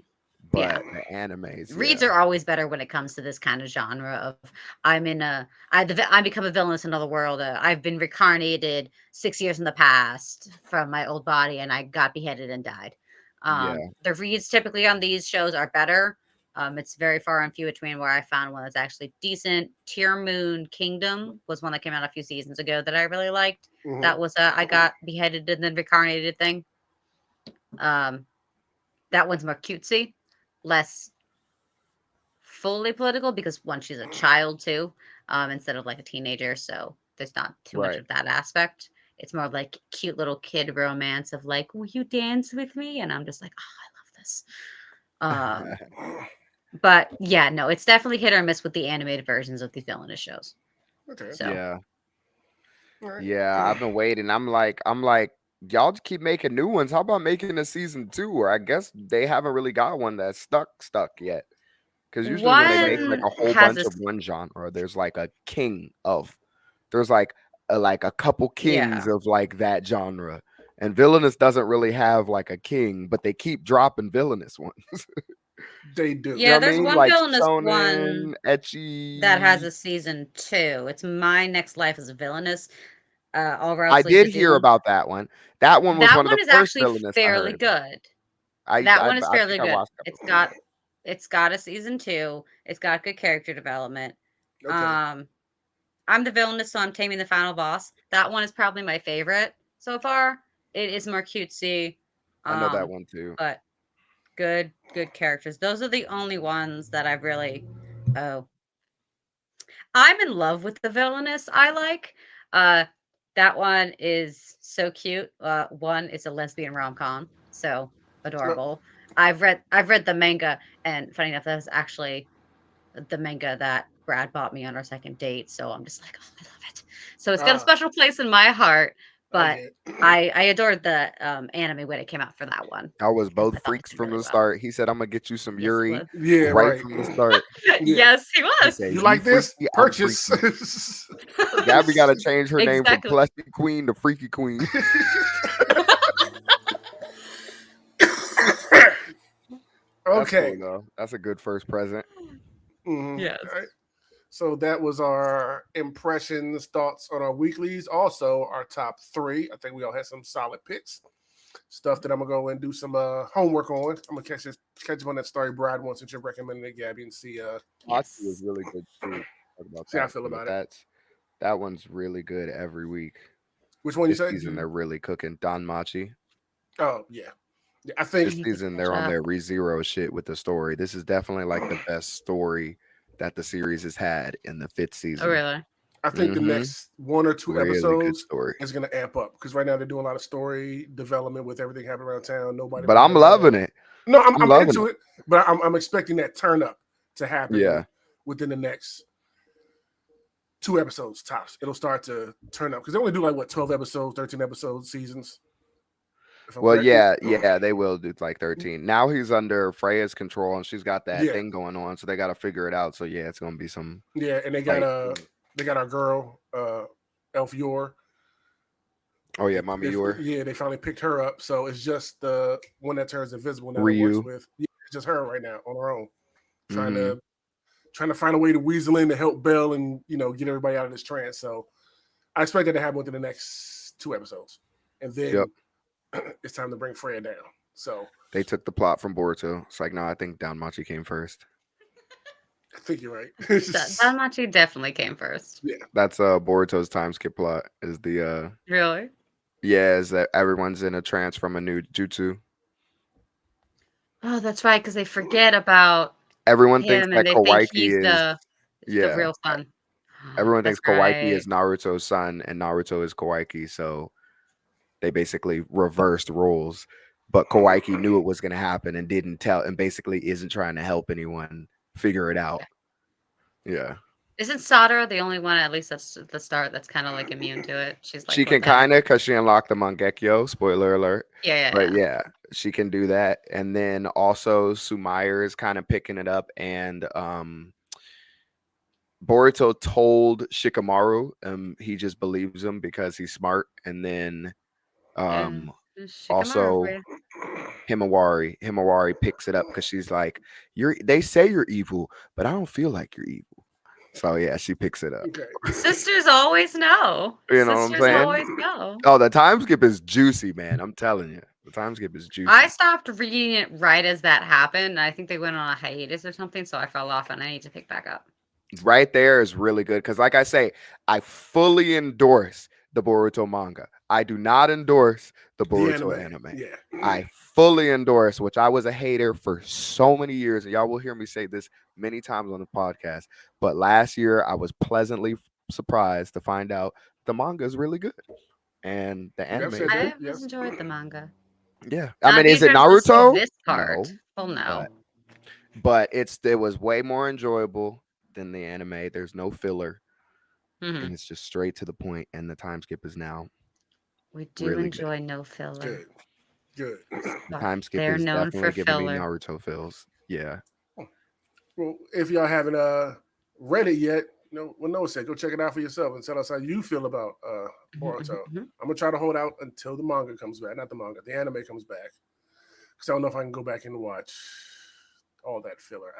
But the animes, Reads are always better when it comes to this kind of genre of I become a villainous in another world. I've been reincarnated 6 years in the past from my old body, and I got beheaded and died. The reads typically on these shows are better. It's very far and few between where I found one that's actually decent. Tear Moon Kingdom was one that came out a few seasons ago that I really liked. That was I got beheaded and then reincarnated thing. That one's more cutesy, less fully political because one, she's a child too, instead of like a teenager. So there's not too much of that aspect. It's more like cute little kid romance of like, will you dance with me? And I'm just like, oh, I love this. But yeah, no, it's definitely hit or miss with the animated versions of these villainous shows. Okay. So. Yeah. Right. Yeah, I've been waiting. I'm like, y'all just keep making new ones. How about making a season 2? Or I guess they haven't really got one that's stuck yet. Because usually when they make like a whole bunch of one genre, there's like a king of. There's like like a couple Yeah. kings of like that genre. And villainous doesn't really have like a king, but they keep dropping villainous ones. They do. You know Yeah, what I there's mean? one Like villainous Shonen, one that has Ecchi. a season 2. It's My Next Life is Villainous. All I routes lead did to hear Doom. about that one. That one was That one of one the is first actually villainous I fairly heard about. good. That one is I fairly think I good. watched a couple of them. It's got a season 2. It's got good character development. Okay. I'm the villainous, so I'm taming the final boss. That one is probably my favorite so far. It is more cutesy, I know that one too. but good characters. Those are the only ones that I've really. Oh, I'm in love with the villainous I like. Uh, that one is so cute. One is a lesbian rom-com, so adorable. I've read the manga, and funny enough, that was actually the manga that Brad bought me on our second date. So I'm just like, oh, I love it. So it's got a Ah, special place in my heart. I But get. I adored the anime when it came out for that one I was because both I thought it freaks did from really the well. start. He said, "I'm gonna get you some Yes, he Yuri was. Yeah, right right. from the start." Yeah. Yes, he He was. said, You "You like this? freaky, I'm Purchase. freaky." Gabby got to change her name from Exactly. Plessy Queen to Freaky Queen. That's Okay. cool though. That's a good first present. Yes. All right. So that was our impressions, thoughts on our weeklies. Also, our top 3. I think we all had some solid picks. Stuff that I'm gonna go and do some homework on. I'm gonna catch up on that story Brad wants since you're recommending it, Gabby, and see Machi was Yes. really good too. Talk about see how I that feel one, but about it. that one's really good every week. Which one you This say? season they're really cooking. Don Machi. Oh yeah. I This think He did a season good they're on job. their ReZero shit with the story. This is definitely like the best story that the series has had in the 5th Oh, season. really? the next 1 or 2 Really good episodes story. is gonna amp up because right now they're doing a lot of story development with everything happening around town. Nobody But really I'm knows loving it. No, I'm I'm loving into it. it, but I'm expecting that turn up to happen Yeah. within the next 2 episodes tops. It'll start to turn up because they only do like what 12 episodes, 13 episodes seasons. If I'm Well, correct. yeah, they will do like 13. Now he's under Freya's control and she's got that Yeah, thing going on, so they got to figure it out. So yeah, it's gonna be some yeah, and like, they got our girl, Elf Yor. oh yeah, Mama Yor, They finally picked her up. So it's just the one that turns invisible now that works Ryu. with. Yeah, it's just her right now on her own, trying Mhm. to trying to find a way to weasel in to help Belle and get everybody out of this trance. So I expect that to happen within the next 2 episodes, and Yep. then it's time to bring Freya down. So They took the plot from Boruto. It's like, no, I think Don Machi came first. I think you're right. Danmachi definitely came first. That's Boruto's time skip plot. Is the Really? is that everyone's in a trance from a new jutsu. Oh, that's right, because they forget about Everyone thinks him and that they think Kawaii he's is the yeah. real son. Everyone That's thinks Kawaii right. is Naruto's son and Naruto is Kawaii, so they basically reversed roles. But Kawaii knew it was going to happen and didn't tell, and basically isn't trying to help anyone figure it out. Yeah, Isn't Sadara the only one, at least that's at the start, that's kind of like immune to it? She's like she can lieutenant. kind of because she unlocked the Mangekyo. Spoiler alert. Yeah, But yeah, yeah. yeah, she can do that. And then also Sumayer is kind of picking it up, and Boruto told Shikamaru, he just believes him because he's smart. And then Yeah. Shikamaru for also you. Himawari picks it up because she's like, they say you're evil, but I don't feel like you're evil. So yeah, she picks it up. Okay. Sisters always know. You know what I'm Sisters saying? always know. Oh, the time skip is juicy, man. I'm telling you. The time skip is juicy. I stopped reading it right as that happened. I think they went on a hiatus or something, so I fell off and I need to pick back up. Right there is really good because, like I say, I fully endorse the Boruto manga. I do not endorse the Boruto anime. Yeah. I fully endorse, which I was a hater for so many years, and y'all will hear me say this many times on the podcast. But last year, I was pleasantly surprised to find out the manga is really good, and the anime said is I that. good. always Yes. enjoyed the manga. Yeah, I Now, mean, I'd be is it interested to see Naruto? this No, part. Well, no. but it was way more enjoyable than the anime. There's no filler, Mhm. and it's just straight to the point. And the time skip is now We do really good. enjoy no filler. Good. But Time skip they're is known for definitely giving me filler. Naruto feels. Yeah. Well, if y'all haven't read it yet, what Noah said, go check it out for yourself and tell us how you feel about Boruto. Mhm. I'm gonna try to hold out until the manga comes back. Not the manga, the anime comes back. Because I don't know if I can go back and watch all that filler.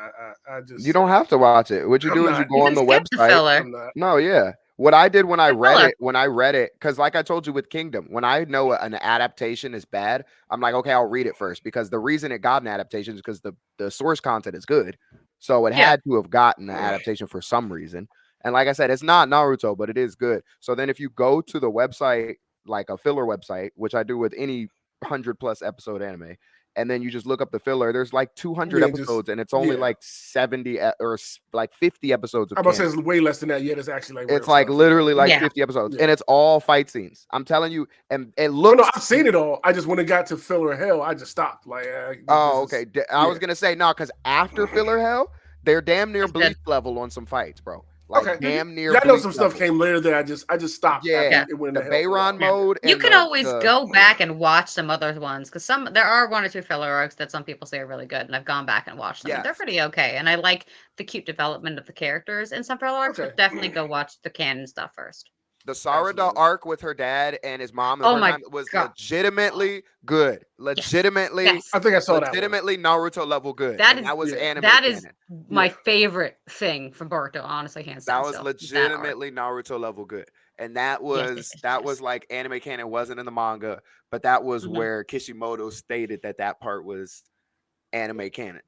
I just You don't have to watch it. What you I'm do is you not. go You on can the skip the website. filler. I'm not. No, yeah. What I did when I Skip read filler. it, because like I told you with Kingdom, when I know an adaptation is bad, I'm like, okay, I'll read it first. Because the reason it got an adaptation is because the source content is good. So it Yeah. had to have gotten an adaptation for some reason. And like I said, it's not Naruto, but it is good. So then if you go to the website, like a filler website, which I do with any 100+ episode anime, and then you just look up the filler, there's like 200 Yeah, just episodes, and it's only yeah. like 70 or like 50 episodes of I'm about to say canon. it's way less than that. Yet it's actually like It's real like stuff. literally like Yeah. 50 episodes, Yeah. and it's all fight scenes. I'm telling you, and it Oh looks. no, I've seen it all. I just when it got to filler hell, I just stopped. Like, Oh, this is- okay. I was yeah. gonna say no, because after filler hell, they're damn near It's good. Bleach level on some fights, bro. Like Okay. damn near. Yeah, I know Bleach some stuff level. came later that I just stopped Yeah, after Yeah. it went the into hell for a while. Bayron mode. You and can always the go back and watch some other ones because there are one or two filler arcs that some people say are really good, and I've gone back and watched them. And they're Yes. pretty okay, and I like the cute development of the characters in some filler arcs. Okay. But definitely go watch the canon stuff first. The Sarada Absolutely. arc with her dad and his mom and Oh her my time was God. legitimately good. Legitimately, Yes. I think I saw that one. legitimately Naruto level good. That And is that was yeah. anime That is canon. my Yeah. favorite thing from Boruto. Honestly, hands That down. was Still, that arc. legitimately Naruto level good. And that was Yes. like anime canon wasn't in the manga, but that was Mhm. where Kishimoto stated that part was anime canon.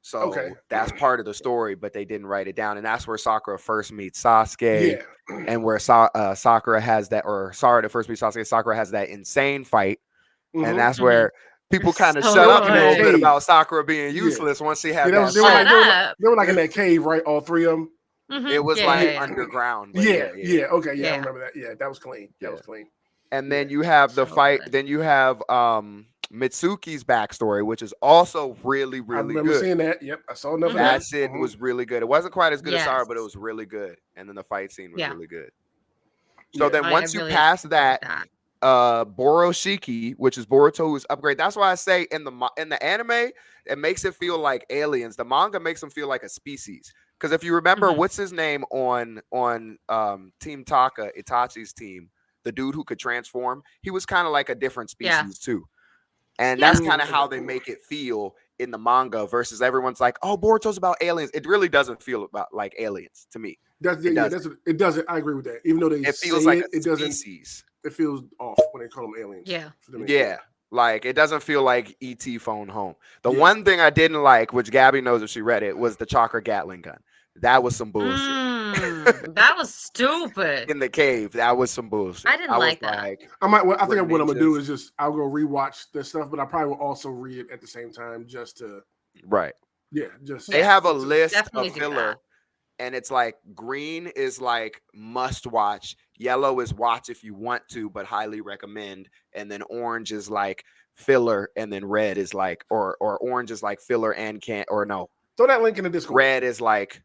So Okay. that's part of the story, but they didn't write it down. And that's where Sakura first meets Sasuke, Yeah. and where Sakura has that, or Sarada first meets Sasuke, Sakura has that insane fight. Mhm. And that's Mhm. where people kind of So shut up a in that little bit cave. about Sakura being Yeah. useless once she Yeah, had they that were like fight. they were like in that cave, right? All three of them. It was Yeah, like yeah. underground, but Yeah. yeah. Okay. Yeah, I Yeah. remember that. Yeah, that was clean. That Yeah. was clean. And Yeah. then you have the So fight. good. Then you have Mitsuki's backstory, which is also really, I really remember good. seeing that. Yep, I saw enough of That that. shit Mhm. was really good. It wasn't quite as good as Sarah, but it Yes. was really good. And then the fight scene was Yeah. really good. So Yeah. then I once you really pass enjoyed that, that. Boroshiki, which is Boruto's upgrade. That's why I say in the anime, it makes it feel like aliens. The manga makes them feel like a species. Because if you remember, Mhm. what's his name on Team Taka, Itachi's team, the dude who could transform, he was kind of like a different Yeah. species too. And Yeah. that's kind of how they make it feel in the manga versus everyone's like, oh, Boruto's about aliens. It really doesn't feel about like aliens to me. That's It yeah. doesn't. It doesn't. I agree with that. Even though they It say feels like it, a it doesn't. species. It feels off when they call them aliens. Yeah. For them, Yeah. Like it doesn't feel like ET phone home. The Yeah. one thing I didn't like, which Gabby knows if she read it, was the Chakra Gatling gun. That was some bullshit. That was stupid. In the cave, that was some bullshit. I didn't I was like that. like, I might. I When think what I'm gonna do ninjas- is just I'll go rewatch this stuff, but I probably will also read it at the same time just to right. just. They have a Yes. list Definitely of do filler, that. and it's like green is like must watch, yellow is watch if you want to, but highly recommend, and then orange is like filler, and then red is like, or orange is like filler and can't, or no, Throw that link in the Discord. red is like.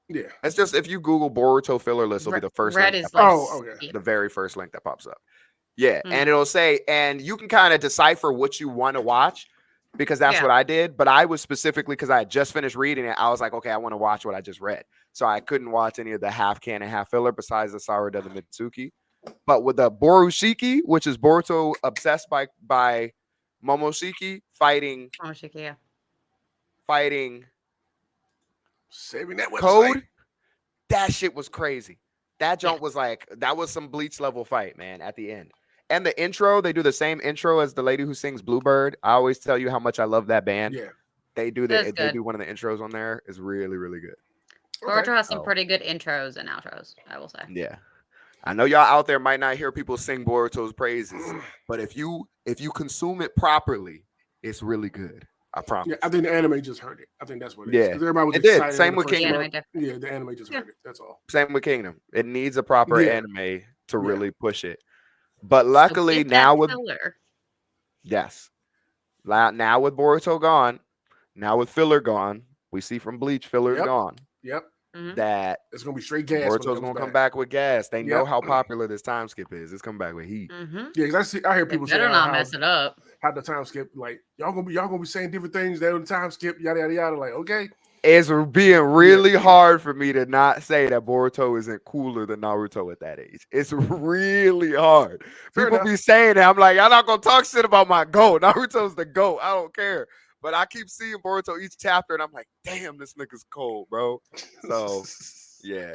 Yeah. It's just if you Google Boruto filler list, it'll be the first Red link. is That like pops up. Oh, okay. The very first link that pops up. Yeah, and Mm. it'll say, and you can kind of decipher what you want to watch because that's Yeah. what I did. But I was specifically because I had just finished reading it. I was like, okay, I want to watch what I just read. So I couldn't watch any of the half canon, half filler besides the Sarada the Mitsuki. But with the Borushiki, which is Boruto obsessed by Momoshiki fighting Oh, Shiki, yeah. Saving that website. Code, that shit was crazy. That Yeah. jump was like, that was some Bleach level fight, man, at the end. And the intro, they do the same intro as the lady who sings Bluebird. I always tell you how much I love that band. Yeah. They do That's they good. do one of the intros on there. It's really, really good. Boruto has some Oh. pretty good intros and outros, I will say. Yeah. I know y'all out there might not hear people sing Boruto's praises, but if you consume it properly, it's really good. I promise. Yeah, I think the anime just heard it. I think that's what it is. Yeah, 'Cause everybody was it did. excited. Same when with the first Kingdom. one- The anime Yeah, the anime just Yeah. heard it. That's all. Same with Kingdom. It needs a proper Yeah. anime to Yeah. really push it. But So luckily get now that with filler. yes. Now with Boruto gone, now with filler gone, we see from Bleach filler's Yep. gone. Yep. Mhm. That It's gonna be straight gas. when it Boruto's comes gonna come back with gas. They know Yep. how popular this time skip is. It's coming back with heat. Mhm. Yeah, because I hear They people say better not how mess it up. the time skip, like y'all gonna be saying different things that on the time skip, yada yada yada. Like, okay, it's being really hard for me to not say that Boruto isn't cooler than Naruto at that age. It's really hard. Fair People enough. be saying that. I'm like, y'all not gonna talk shit about my GOAT. Naruto's the GOAT. I don't care. But I keep seeing Boruto each chapter, and I'm like, damn, this nigga's cold, bro. So yeah,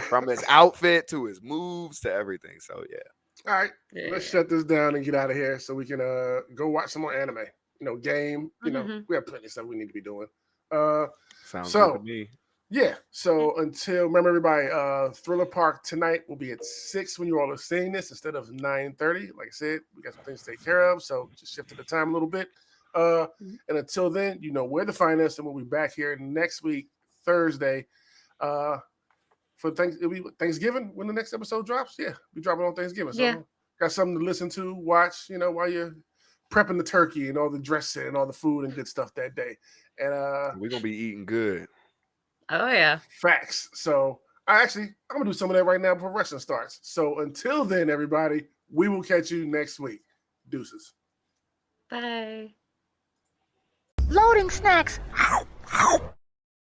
from his outfit to his moves to everything. So yeah. All right, let's shut this down and get out of here so we can go watch some more anime. You know, game. You know, we have plenty of stuff we need to be doing. Sounds good to me. Yeah. So until remember everybody, Thriller Park tonight will be at 6 when you all are seeing this instead of 9:30. Like I said, we got some things to take care of, so just shifted the time a little bit. And until then, you know where to find us, and we'll be back here next week, Thursday. For Thanksgiving when the next episode drops. Yeah, we dropping on Thanksgiving. So got something to listen to, watch, you know, while you're prepping the turkey and all the dressing and all the food and good stuff that day. And we're gonna be eating good. Oh yeah. Facts. So I'm gonna do some of that right now before wrestling starts. So until then, everybody, we will catch you next week. Deuces. Bye. Loading snacks.